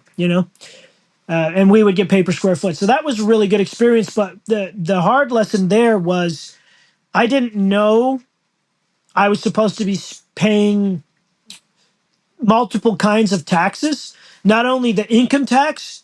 and we would get pay per square foot. So that was a really good experience. But the hard lesson there was I didn't know I was supposed to be paying multiple kinds of taxes, not only the income tax,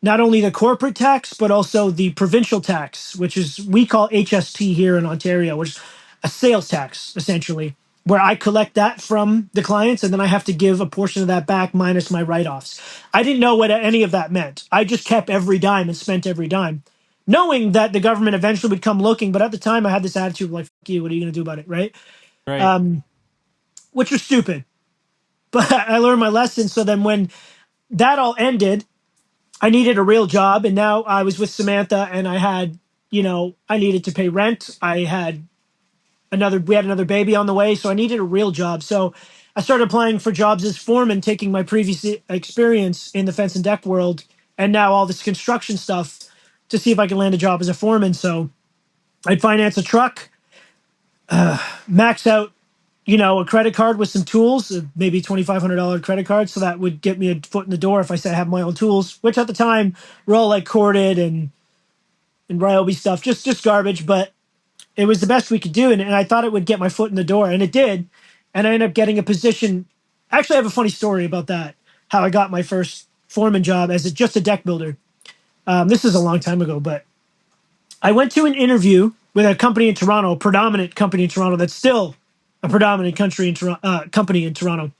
not only the corporate tax, but also the provincial tax, which is we call HST here in Ontario, which is a sales tax, essentially, where I collect that from the clients and then I have to give a portion of that back minus my write-offs. I didn't know what any of that meant. I just kept every dime and spent every dime, knowing that the government eventually would come looking. But at the time, I had this attitude like, fuck you, what are you going to do about it, right? Right. Which was stupid. But I learned my lesson. So then when that all ended, I needed a real job, and now I was with Samantha, and I had, I needed to pay rent. We had another baby on the way, so I needed a real job. So I started applying for jobs as foreman, taking my previous experience in the fence and deck world, and now all this construction stuff to see if I can land a job as a foreman. So I'd finance a truck, max out, a credit card with some tools, maybe $2,500 credit card. So that would get me a foot in the door if I said I have my own tools, which at the time were all like corded and Ryobi stuff, just garbage. But it was the best we could do. And I thought it would get my foot in the door, and it did. And I ended up getting a position. Actually, I have a funny story about that, how I got my first foreman job as just a deck builder. This is a long time ago, but I went to an interview with a company in Toronto, a predominant company in Toronto that's still a predominant company in Toronto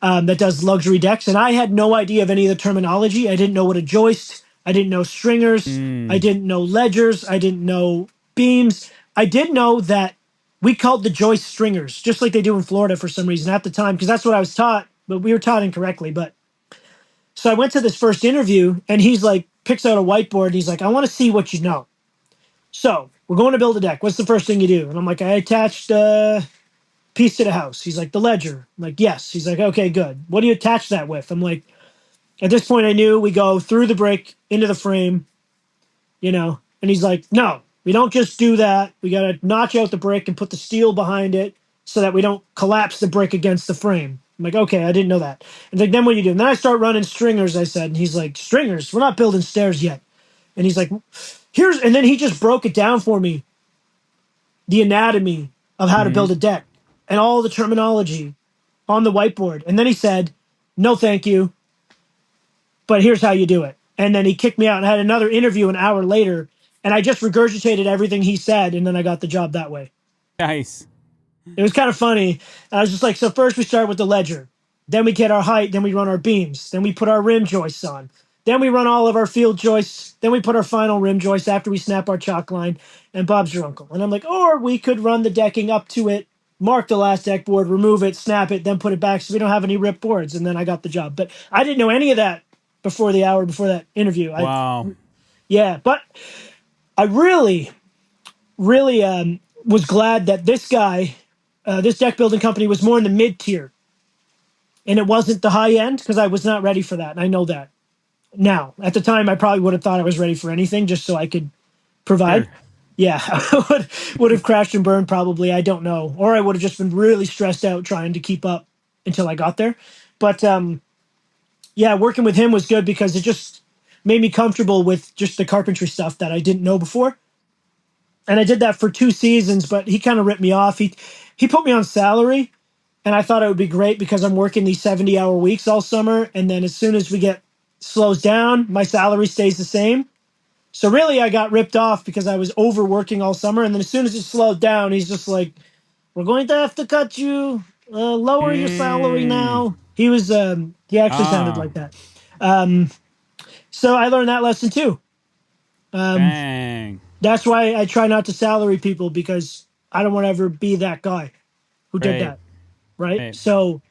that does luxury decks. And I had no idea of any of the terminology. I didn't know what a joist. I didn't know stringers. I didn't know ledgers. I didn't know beams. I did know that we called the joist stringers, just like they do in Florida for some reason at the time, because that's what I was taught, but we were taught incorrectly. But so I went to this first interview, and he's like, picks out a whiteboard, and he's like, I want to see what you know. So we're going to build a deck. What's the first thing you do? And I'm like, I attached a piece to the house. He's like, the ledger. I'm like, yes. He's like, okay, good. What do you attach that with? I'm like, at this point, I knew we go through the brick into the frame, and he's like, no, we don't just do that. We got to notch out the brick and put the steel behind it so that we don't collapse the brick against the frame. I'm like, okay, I didn't know that. And like, then what do you do? And then I start running stringers, I said. And he's like, stringers? We're not building stairs yet. And he's like, and then he just broke it down for me, the anatomy of how to build a deck and all the terminology on the whiteboard. And then he said, no, thank you, but here's how you do it. And then he kicked me out, and I had another interview an hour later, and I just regurgitated everything he said, and then I got the job that way. Nice. It was kind of funny. I was just like, so first we start with the ledger. Then we get our height. Then we run our beams. Then we put our rim joists on. Then we run all of our field joists. Then we put our final rim joist after we snap our chalk line, and Bob's your uncle. And I'm like, or we could run the decking up to it, mark the last deck board, remove it, snap it, then put it back so we don't have any ripped boards. And then I got the job. But I didn't know any of that before that interview. Wow. Yeah, but I really, really was glad that this guy, this deck building company was more in the mid tier. And it wasn't the high end because I was not ready for that. And I know that now. At the time, I probably would have thought I was ready for anything just so I could provide. Sure. Yeah, I would have crashed and burned probably. I don't know. Or I would have just been really stressed out trying to keep up until I got there. But yeah, working with him was good because it just made me comfortable with just the carpentry stuff that I didn't know before. And I did that for 2 seasons, but he kind of ripped me off. He put me on salary, and I thought it would be great because I'm working these 70-hour weeks all summer. And then as soon as slows down, my salary stays the same. So really, I got ripped off because I was overworking all summer. And then as soon as it slowed down, he's just like, we're going to have to cut you, lower your salary now. He actually sounded like that. So I learned that lesson too. Dang. That's why I try not to salary people, because I don't want to ever be that guy who did that. Right? So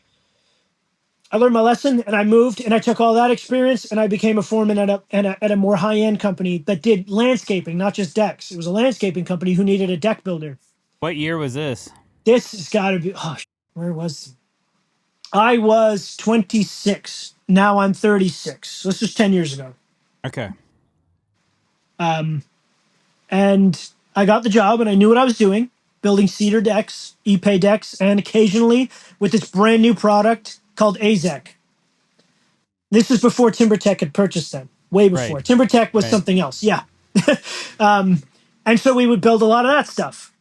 I learned my lesson, and I moved, and I took all that experience, and I became a foreman at a more high-end company that did landscaping, not just decks. It was a landscaping company who needed a deck builder. What year was this? This has got to be, where was I was 26. Now I'm 36. So this was 10 years ago. Okay. And I got the job, and I knew what I was doing. building cedar decks, Ipe decks, and occasionally with this brand new product called AZEC. This is before TimberTech had purchased them, way before. Right. TimberTech was something else, yeah. And so we would build a lot of that stuff.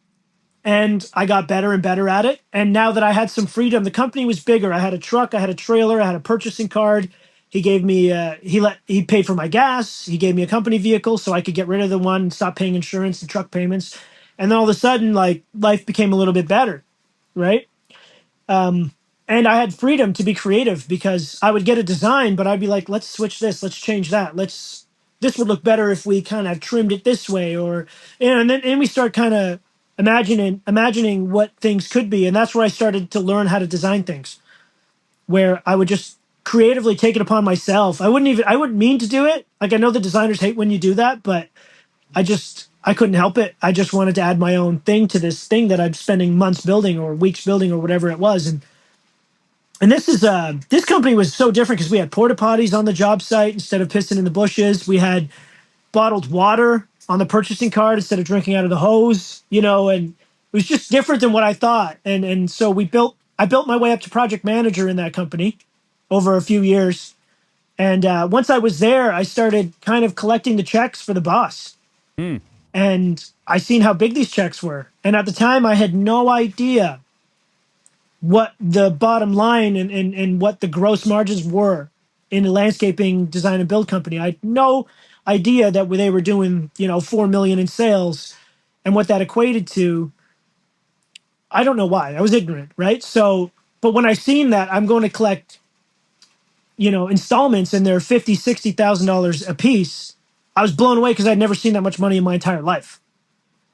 And I got better and better at it. And now that I had some freedom, the company was bigger. I had a truck, I had a trailer, I had a purchasing card. He gave me he paid for my gas. He gave me a company vehicle so I could get rid of the one, stop paying insurance and truck payments. And then all of a sudden, like, life became a little bit better, right? And I had freedom to be creative because I would get a design, but I'd be like, let's switch this, let's change that, this would look better if we kind of trimmed it this way, or and we start kind of imagining what things could be, and that's where I started to learn how to design things, where I would just creatively take it upon myself. I wouldn't mean to do it. Like, I know the designers hate when you do that, but I couldn't help it. I just wanted to add my own thing to this thing that I'm spending months building or weeks building or whatever it was. And this company was so different because we had porta potties on the job site instead of pissing in the bushes. We had bottled water on the purchasing card instead of drinking out of the hose, and it was just different than what I thought. And so I built my way up to project manager in that company over a few years. And once I was there, I started kind of collecting the checks for the boss. And I seen how big these checks were. And at the time, I had no idea what the bottom line and what the gross margins were in a landscaping design and build company. I had no idea that they were doing, 4 million in sales and what that equated to. I don't know why. I was ignorant, right? So, but when I seen that I'm going to collect, installments and they're $50,000-$60,000 a piece, I was blown away because I'd never seen that much money in my entire life.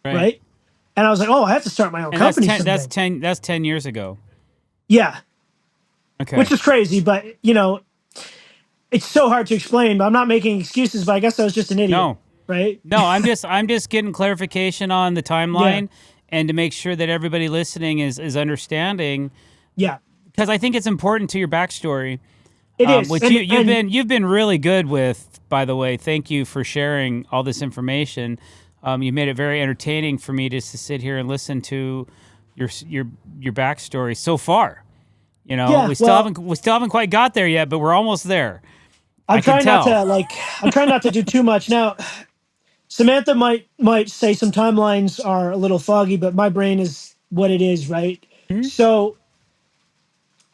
Right. And I was like, oh, I have to start my own company. That's 10 years ago. Yeah. Okay. Which is crazy, but it's so hard to explain. But I'm not making excuses. But I guess I was just an idiot. No. Right? No, I'm just getting clarification on the timeline, and to make sure that everybody listening is understanding. Yeah. Because I think it's important to your backstory. It is. Which you've been really good with, by the way. Thank you for sharing all this information. You made it very entertaining for me just to sit here and listen to your backstory so far. We still haven't quite got there yet, but we're almost there. I'm trying not to do too much. Now, Samantha might say some timelines are a little foggy, but my brain is what it is, right? Mm-hmm. So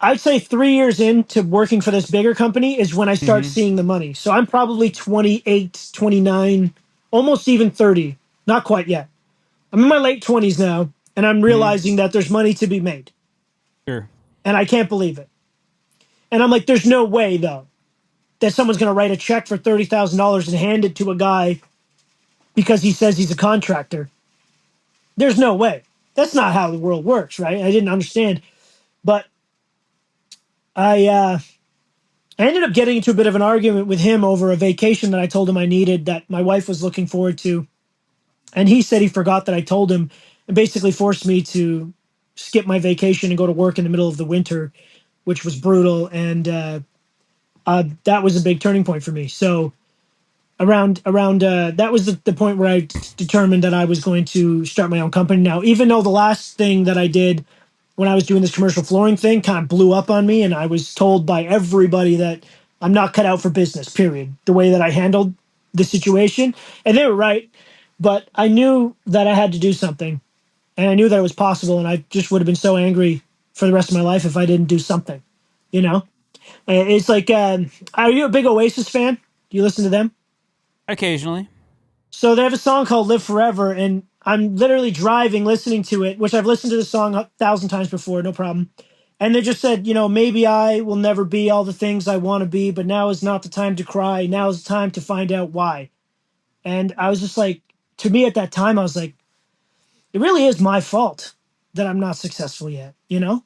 I'd say 3 years into working for this bigger company is when I start seeing the money. So I'm probably 28, 29, almost even 30. Not quite yet. I'm in my late 20s now, and I'm realizing that there's money to be made. Sure. And I can't believe it. And I'm like, there's no way, though, that someone's going to write a check for $30,000 and hand it to a guy because he says he's a contractor. There's no way. That's not how the world works, right? I didn't understand. But I ended up getting into a bit of an argument with him over a vacation that I told him I needed that my wife was looking forward to. And he said he forgot that I told him and basically forced me to skip my vacation and go to work in the middle of the winter, which was brutal. And that was a big turning point for me. So around that was the point where I determined that I was going to start my own company. Now, even though the last thing that I did when I was doing this commercial flooring thing kind of blew up on me, and I was told by everybody that I'm not cut out for business, period, the way that I handled the situation. And they were right, but I knew that I had to do something, and I knew that it was possible, and I just would have been so angry for the rest of my life if I didn't do something, It's like, are you a big Oasis fan? Do you listen to them? Occasionally. So they have a song called Live Forever, and I'm literally driving, listening to it, which I've listened to the song 1,000 times before, no problem. And they just said, maybe I will never be all the things I want to be, but now is not the time to cry. Now is the time to find out why. And I was just like, to me at that time, I was like, it really is my fault that I'm not successful yet, And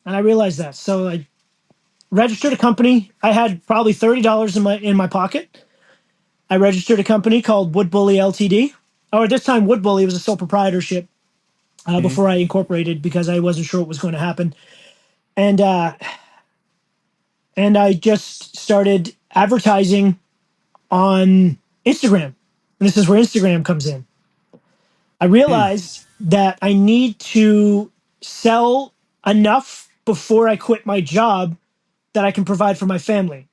I realized that. So I registered a company. I had probably $30 in my pocket. I registered a company called Wood Bully Ltd. Or at this time, Wood Bully was a sole proprietorship before I incorporated because I wasn't sure what was going to happen. And I just started advertising on Instagram. And this is where Instagram comes in. I realized that I need to sell enough before I quit my job that I can provide for my family.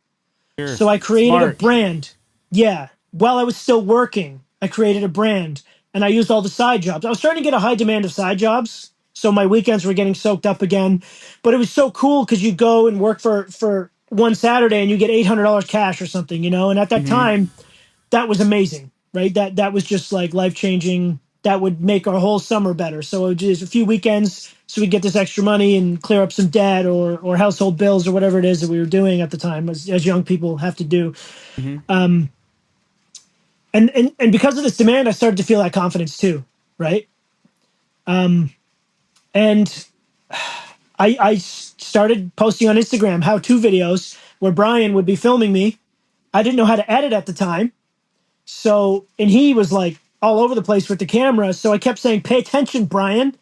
Sure. So I created a Smart. brand. Yeah. While I was still working, I created a brand and I used all the side jobs. I was starting to get a high demand of side jobs. So my weekends were getting soaked up again. But it was so cool because you go and work for one Saturday and you get $800 cash or something, you know? And at that time, that was amazing, right? That was just like life changing. That would make our whole summer better. So it was just a few weekends, so we'd get this extra money and clear up some debt or household bills or whatever it is that we were doing at the time, as young people have to do. And because of this demand, I started to feel that confidence too, right? And I started posting on Instagram how-to videos where Brian would be filming me. I didn't know how to edit at the time. So, and he was like all over the place with the camera. So I kept saying, pay attention, Brian.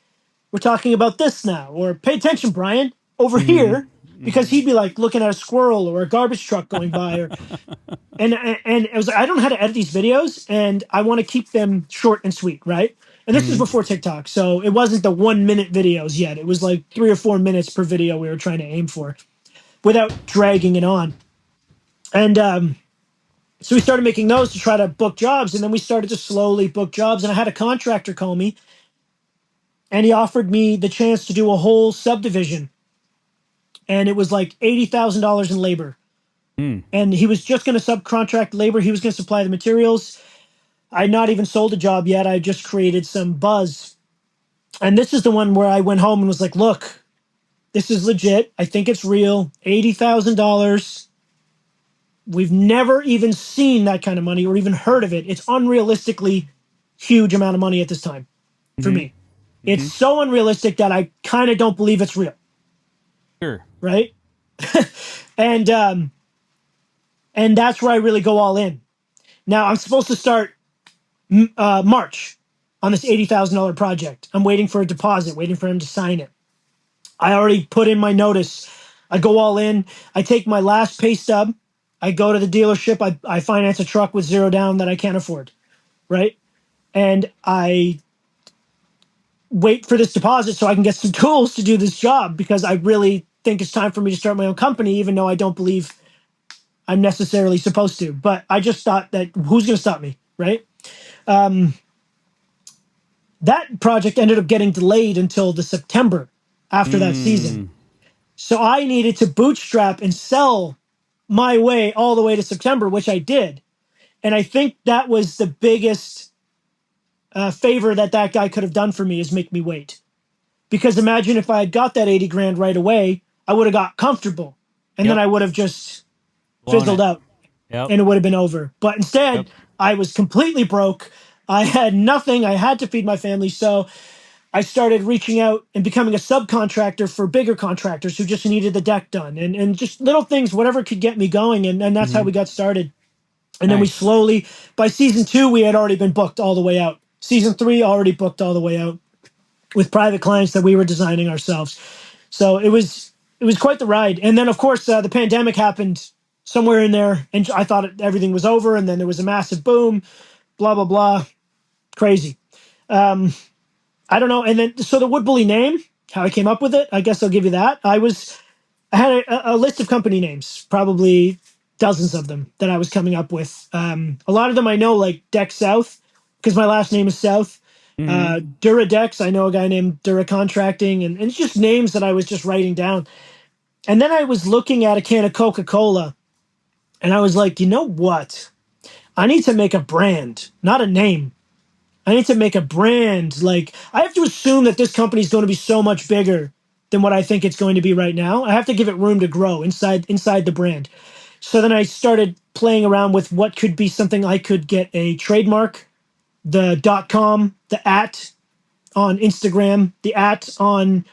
We're talking about this now. Or pay attention, Brian, over here. Because he'd be like looking at a squirrel or a garbage truck going by. And it was like, I don't know how to edit these videos and I want to keep them short and sweet, right? And this is before TikTok. So it wasn't the 1 minute videos yet. It was like 3 or 4 minutes per video we were trying to aim for without dragging it on. And, so we started making those to try to book jobs, and then we started to slowly book jobs. And I had a contractor call me, and he offered me the chance to do a whole subdivision, and it was like $80,000 in labor. And he was just going to subcontract labor. He was going to supply the materials. I'd not even sold a job yet. I just created some buzz. And this is the one where I went home and was like, look, this is legit. I think it's real. $80,000. We've never even seen that kind of money or even heard of it. It's unrealistically huge amount of money at this time for me. It's so unrealistic that I kind of don't believe it's real. Sure. Right? and that's where I really go all in. Now I'm supposed to start March on this $80,000 project. I'm waiting for a deposit, waiting for him to sign it. I already put in my notice. I go all in. I take my last pay stub. I go to the dealership. I finance a truck with zero down that I can't afford, right? And I wait for this deposit so I can get some tools to do this job because I really think it's time for me to start my own company, even though I don't believe I'm necessarily supposed to. But I just thought that who's going to stop me, right? That project ended up getting delayed until the September after that season. So I needed to bootstrap and sell my way all the way to September, which I did. And I think that was the biggest favor that guy could have done for me is make me wait. Because imagine if I had got that 80 grand right away, I would have got comfortable. And then I would have just fizzled out. And it would have been over. But instead, I was completely broke. I had nothing. I had to feed my family. So I started reaching out and becoming a subcontractor for bigger contractors who just needed the deck done and just little things, whatever could get me going. And that's how we got started. And then we slowly, by season 2, we had already been booked all the way out. Season 3 already booked all the way out with private clients that we were designing ourselves. So it was quite the ride. And then, of course, the pandemic happened somewhere in there. And I thought everything was over. And then there was a massive boom, blah, blah, blah. Crazy. I don't know. And then, so the Wood Bully name, how I came up with it, I guess I'll give you that. I had a list of company names, probably dozens of them that I was coming up with. A lot of them I know, like Deck South, because my last name is South. Duradex, I know a guy named Dura Contracting, and it's just names that I was just writing down. And then I was looking at a can of Coca-Cola, and I was like, you know what? I need to make a brand, not a name. I need to make a brand. Like, I have to assume that this company is going to be so much bigger than what I think it's going to be right now. I have to give it room to grow inside the brand. So then I started playing around with what could be something I could get a trademark, the .com, the @ on Instagram, the @ on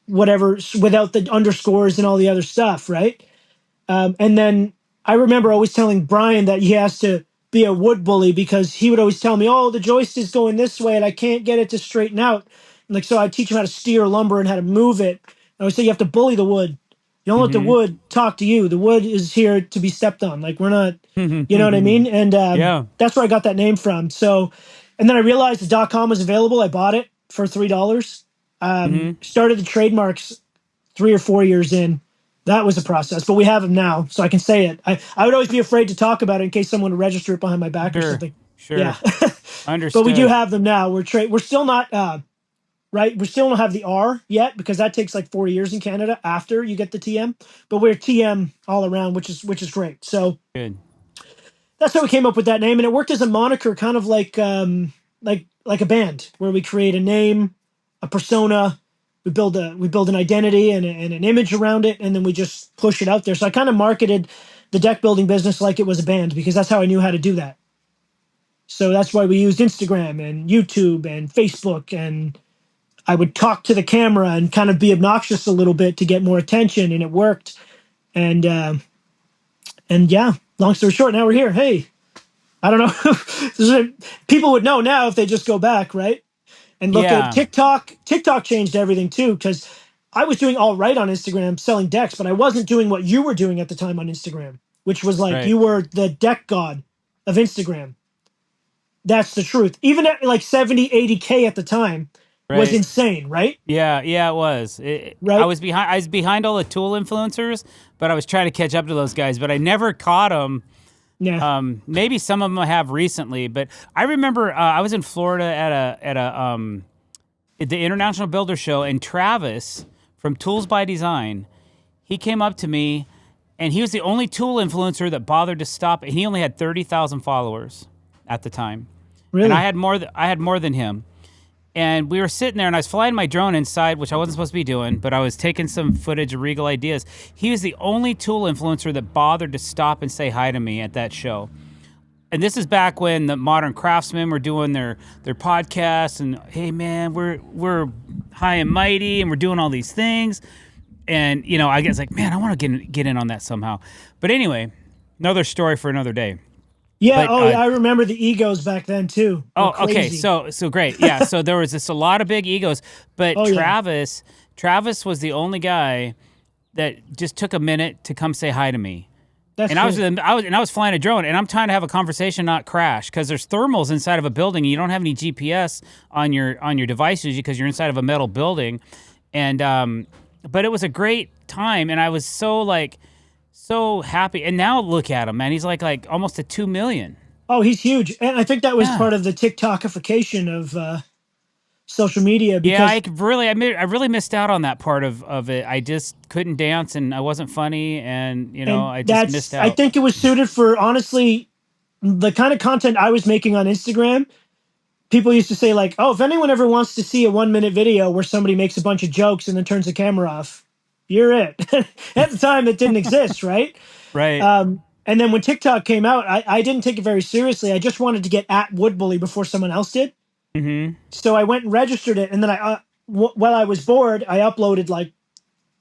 whatever, without the underscores and all the other stuff, right? And then I remember always telling Brian that he has to be a wood bully because he would always tell me, oh, the joist is going this way and I can't get it to straighten out. And like, so I'd teach him how to steer lumber and how to move it. I would say you have to bully the wood. You don't let the wood talk to you. The wood is here to be stepped on. Like, we're not, you know what I mean? And that's where I got that name from. So, and then I realized the .com was available. I bought it for $3. Started the trademarks 3 or 4 years in. That was a process, but we have them now, so I can say it. I would always be afraid to talk about it in case someone would register it behind my back or something. Sure. Yeah. Understood. But we do have them now. We're still not right. We still don't have the R yet because that takes like 4 years in Canada after you get the TM. But we're TM all around, which is great. So good. That's how we came up with that name, and it worked as a moniker, kind of like a band, where we create a name, a persona, we build an identity and an image around it, and then we just push it out there. So I kind of marketed the deck building business like it was a band because that's how I knew how to do that. So that's why we used Instagram and YouTube and Facebook, and I would talk to the camera and kind of be obnoxious a little bit to get more attention, and it worked. And yeah, long story short, now we're here. Hey, I don't know. People would know now if they just go back, right? And look at TikTok. TikTok changed everything too, because I was doing all right on Instagram selling decks, but I wasn't doing what you were doing at the time on Instagram, which was like you were the deck god of Instagram. That's the truth. Even at like 70, 80K at the time was insane, right? Yeah, it was. Right? I was behind all the tool influencers, but I was trying to catch up to those guys, but I never caught them. Yeah. Maybe some of them have recently, but I remember I was in Florida at the International Builder Show, and Travis from Tools by Design, he came up to me, and he was the only tool influencer that bothered to stop. And he only had 30,000 followers at the time. Really? And I had more than him. And we were sitting there, and I was flying my drone inside, which I wasn't supposed to be doing, but I was taking some footage of Regal Ideas. He was the only tool influencer that bothered to stop and say hi to me at that show. And this is back when the Modern Craftsmen were doing their podcasts, and hey man, we're high and mighty, and we're doing all these things. And you know, I was like, man, I want to get in on that somehow. But anyway, another story for another day. Yeah. But, I remember the egos back then too. Okay. So great. Yeah. So there was a lot of big egos, but Travis was the only guy that just took a minute to come say hi to me. That's I was flying a drone, and I'm trying to have a conversation, not crash, because there's thermals inside of a building. And you don't have any GPS on your devices because you're inside of a metal building, and but it was a great time, and I was so happy. And now look at him, man. He's like almost at 2 million. Oh, he's huge. And I think that was part of the TikTokification of social media. Because I really missed out on that part of it. I just couldn't dance, and I wasn't funny, and I just missed out. I think it was suited for, honestly, the kind of content I was making on Instagram. People used to say like, oh, if anyone ever wants to see a 1-minute video where somebody makes a bunch of jokes and then turns the camera off, you're it. At the time, it didn't exist, right? Right. And then when TikTok came out, I didn't take it very seriously. I just wanted to get at Woodbully before someone else did. Mm-hmm. So I went and registered it, and then while I was bored, I uploaded like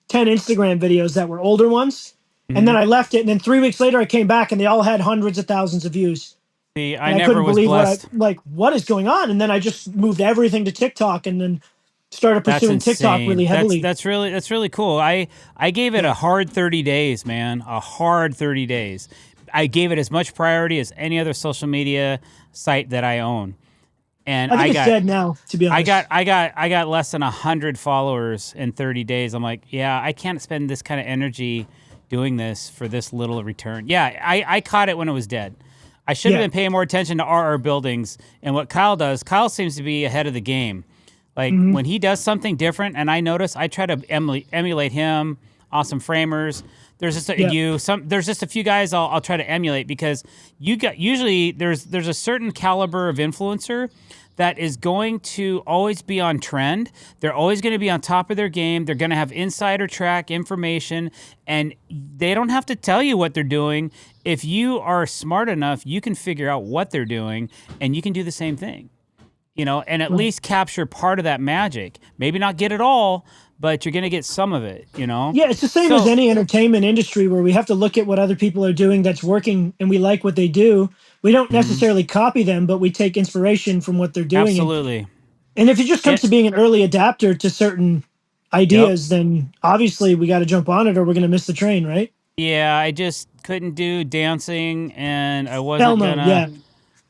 10 Instagram videos that were older ones, and then I left it. And then 3 weeks later, I came back, and they all had hundreds of thousands of views. See, I never was blessed. What is going on? And then I just moved everything to TikTok, and then started pursuing TikTok really heavily. That's really cool. I gave it a hard 30 days, man. A hard 30 days. I gave it as much priority as any other social media site that I own. And I think it's dead now, to be honest. I got less than 100 followers in 30 days. I'm like, yeah, I can't spend this kind of energy doing this for this little return. Yeah, I caught it when it was dead. I should have been paying more attention to RR buildings and what Kyle does. Kyle seems to be ahead of the game. Like when he does something different, and I notice, I try to emulate him. Awesome Framers. There's just there's just a few guys I'll try to emulate, because usually there's a certain caliber of influencer that is going to always be on trend. They're always going to be on top of their game. They're going to have insider track information, and they don't have to tell you what they're doing. If you are smart enough, you can figure out what they're doing, and you can do the same thing, and at least capture part of that magic. Maybe not get it all, but you're going to get some of it, Yeah, it's the same as any entertainment industry, where we have to look at what other people are doing that's working, and we like what they do. We don't necessarily copy them, but we take inspiration from what they're doing. Absolutely. And if it just comes to being an early adapter to certain ideas, then obviously we got to jump on it, or we're going to miss the train, right? Yeah, I just couldn't do dancing, and I wasn't gonna.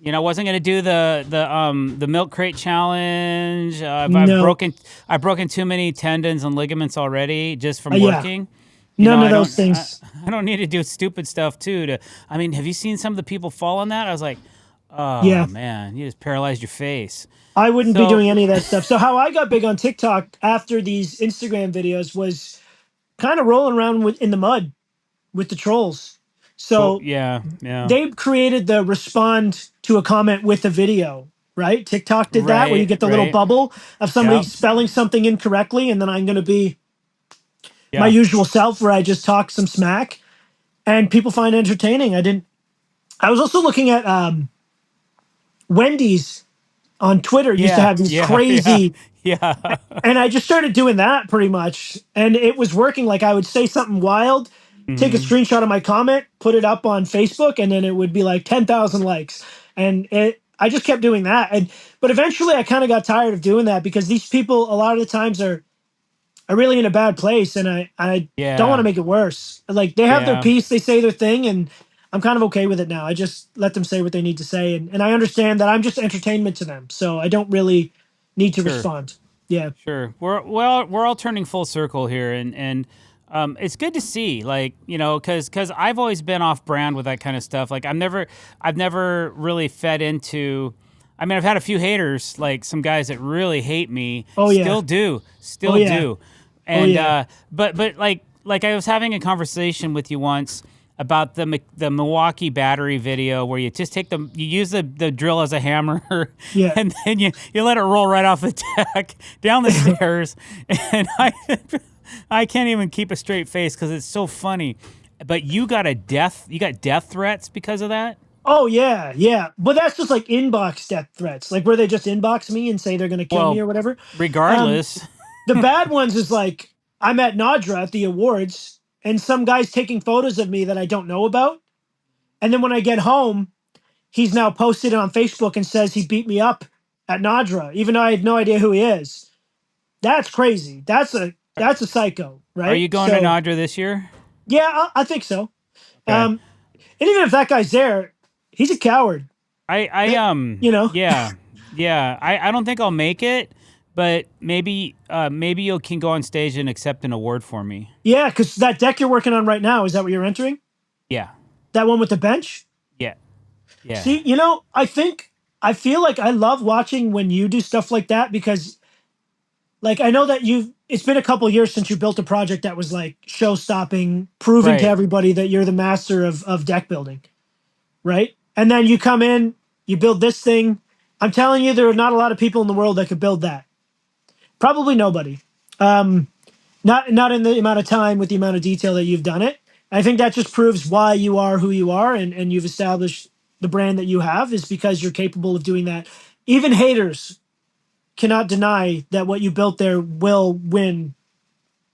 You know, I wasn't gonna do the milk crate challenge. No. I've broken too many tendons and ligaments already just from Yeah. working. You know, None of those things. I don't need to do stupid stuff too. I mean, have you seen some of the people fall on that? I was like, oh Yeah. man, you just paralyzed your face. I wouldn't be So doing any of that stuff. So how I got big on TikTok after these Instagram videos was kind of rolling around in the mud with the trolls. So yeah. they created the respond to a comment with a video, right? TikTok did that where you get the little Right. bubble of somebody Yep. spelling something incorrectly, and then I'm going to be my Yeah. usual self where I just talk some smack, and people find it entertaining. I was also looking at Wendy's on Twitter used to Yeah. have these Yeah. Yeah. crazy, Yeah. and I just started doing that pretty much, and it was working. Like I would say something wild, take a hmm screenshot of my comment, put it up on Facebook, and then it would be like 10,000 likes. And I just kept doing that. But eventually I kind of got tired of doing that because these people a lot of the times are really in a bad place, and I don't want to Yeah. make it worse. Like they have their Yeah. piece, they say their thing, and I'm kind of okay with it now. I just let them say what they need to say, and I understand that I'm just entertainment to them, so I don't really need to Sure. respond. Yeah. Sure. We're all turning full circle here, and it's good to see, like, you know, because I've always been off brand with that kind of stuff. Like I've never really fed into. I mean, I've had a few haters, like some guys that really hate me. Oh yeah. Still Oh yeah. do, Oh and yeah. but like I was having a conversation with you once about the Milwaukee battery video where you just you use the drill as a hammer Yeah. and then you let it roll right off the deck down the stairs, and I can't even keep a straight face because it's so funny. But you got death threats because of that? Oh yeah, yeah. But that's just like inbox death threats, like where they just inbox me and say they're gonna kill me Well, or whatever. Um, regardless. the bad ones is like I'm at Nadra at the awards, and some guy's taking photos of me that I don't know about, and then when I get home, he's now posted it on Facebook and says he beat me up at Nadra, even though I had no idea who he is. That's crazy. That's a psycho, Are you right? going to So Nadra this year? yeah, I think so. Okay. And even if that guy's there, he's a coward. You know. Yeah. Yeah. I don't think I'll make it, but maybe you can go on stage and accept an award for me. Yeah, because that deck you're working on right now, is that what you're entering? Yeah. That one with the bench? Yeah. Yeah. See, you know, I feel like I love watching when you do stuff like that because, like, I know that it's been a couple years since you built a project that was like show stopping, proving to Right. everybody that you're the master of deck building, right? And then you come in, you build this thing. I'm telling you, there are not a lot of people in the world that could build that. Probably nobody. Not in the amount of time with the amount of detail that you've done it. I think that just proves why you are who you are, and you've established the brand that you have is because you're capable of doing that. Even haters cannot deny that what you built there will win,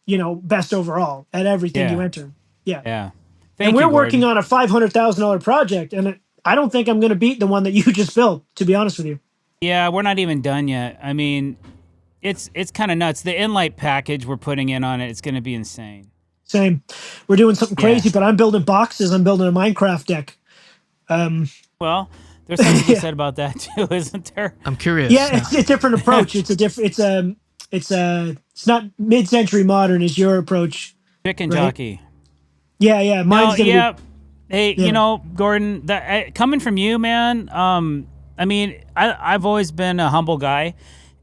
best overall at everything you Yeah. enter. Yeah. Yeah. And Thank we're you, working Gordon. on a $500,000 project, and I don't think I'm going to beat the one that you just built, to be honest with you. Yeah, we're not even done yet. I mean, it's kind of nuts. The Enlight package we're putting in on it's going to be insane. Same. We're doing something Yeah. crazy, but I'm building boxes. I'm building a Minecraft deck. Well, there's something to be Yeah. said about that too, isn't there? I'm curious. Yeah, now. it's a different approach. It's not mid-century modern is your approach. Chicken Right? jockey. Yeah, yeah. No, Mine's gonna yeah. be Hey, yeah. you know, Gordon, coming from you, man. I mean, I've always been a humble guy,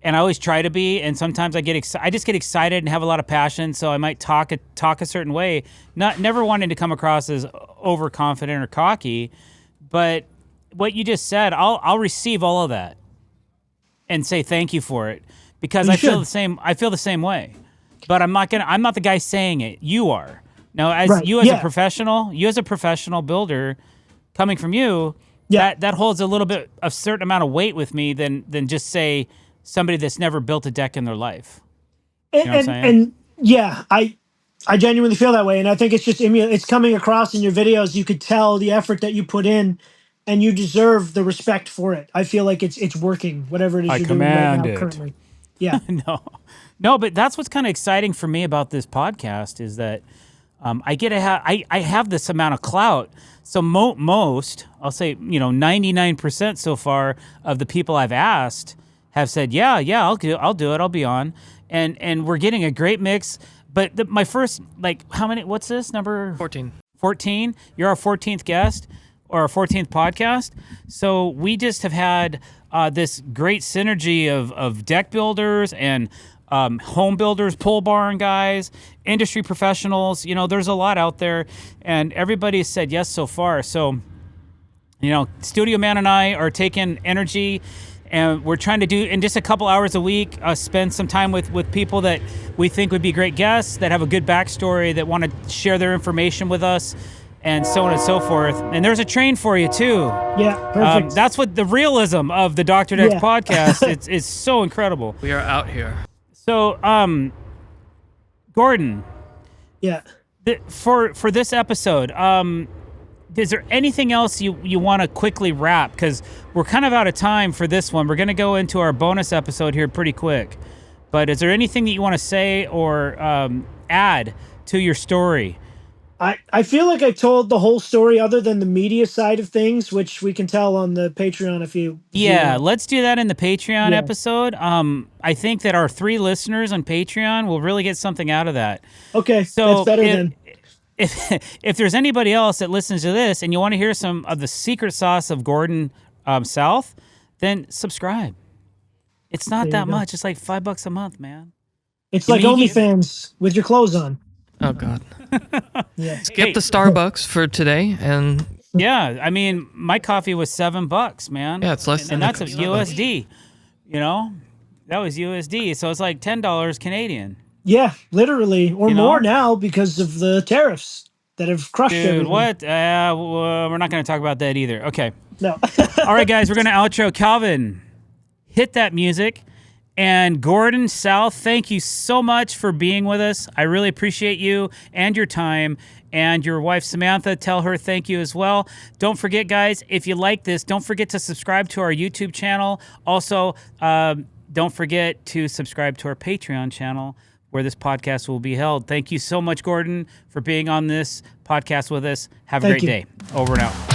and I always try to be. And sometimes I just get excited and have a lot of passion, so I might talk a certain way, never wanting to come across as overconfident or cocky. But what you just said, I'll receive all of that and say thank you for it because I feel the same. I feel the same way, but I'm not the guy saying it. You are. Now, as Right. a professional builder, coming from you, Yeah. that holds a certain amount of weight with me than just say somebody that's never built a deck in their life. You know what I'm saying? And yeah, I genuinely feel that way, and I think it's just it's coming across in your videos. You could tell the effort that you put in, and you deserve the respect for it. I feel like it's working, whatever it is you're doing right command now it. currently. Yeah. No, but that's what's kind of exciting for me about this podcast is that I get to have I have this amount of clout. So most, I'll say, 99% so far of the people I've asked have said, yeah, I'll do it, I'll be on, and we're getting a great mix. But my first, how many? What's this number? 14. 14. You're our 14th guest or our 14th podcast. So we just have had this great synergy of deck builders and home builders, pole barn guys, industry professionals. There's a lot out there, and everybody's said yes so far. So, Studio Man and I are taking energy, and we're trying to do in just a couple hours a week, spend some time with people that we think would be great guests, that have a good backstory, that want to share their information with us, and so on and so forth. And there's a train for you too. Yeah, perfect. That's what the realism of the Dr. Dex podcast. It's so incredible. We are out here. So, Gordon. Yeah. For this episode, is there anything else you want to quickly wrap? Because we're kind of out of time for this one. We're going to go into our bonus episode here pretty quick. But is there anything that you want to say or add to your story? I feel like I told the whole story other than the media side of things, which we can tell on the Patreon if you let's do that in the Patreon episode. I think that our 3 listeners on Patreon will really get something out of that. Okay, so that's better then. If there's anybody else that listens to this and you want to hear some of the secret sauce of Gordon South, then subscribe. It's not that much. It's like $5 a month, man. It's like OnlyFans with your clothes on. Oh God. Skip the Starbucks for today, and I mean, my coffee was $7, man. Yeah, it's less than, and that's a USD. That was USD, so it's like $10 Canadian. Yeah, literally, or more now because of the tariffs that have crushed everything. What? We're not going to talk about that either. Okay. No. All right, guys, we're going to outro. Calvin, hit that music. And Gordon South, thank you so much for being with us. I really appreciate you and your time. And your wife, Samantha, tell her thank you as well. Don't forget, guys, if you like this, don't forget to subscribe to our YouTube channel. Also, don't forget to subscribe to our Patreon channel where this podcast will be held. Thank you so much, Gordon, for being on this podcast with us. Have a great day. Over and out.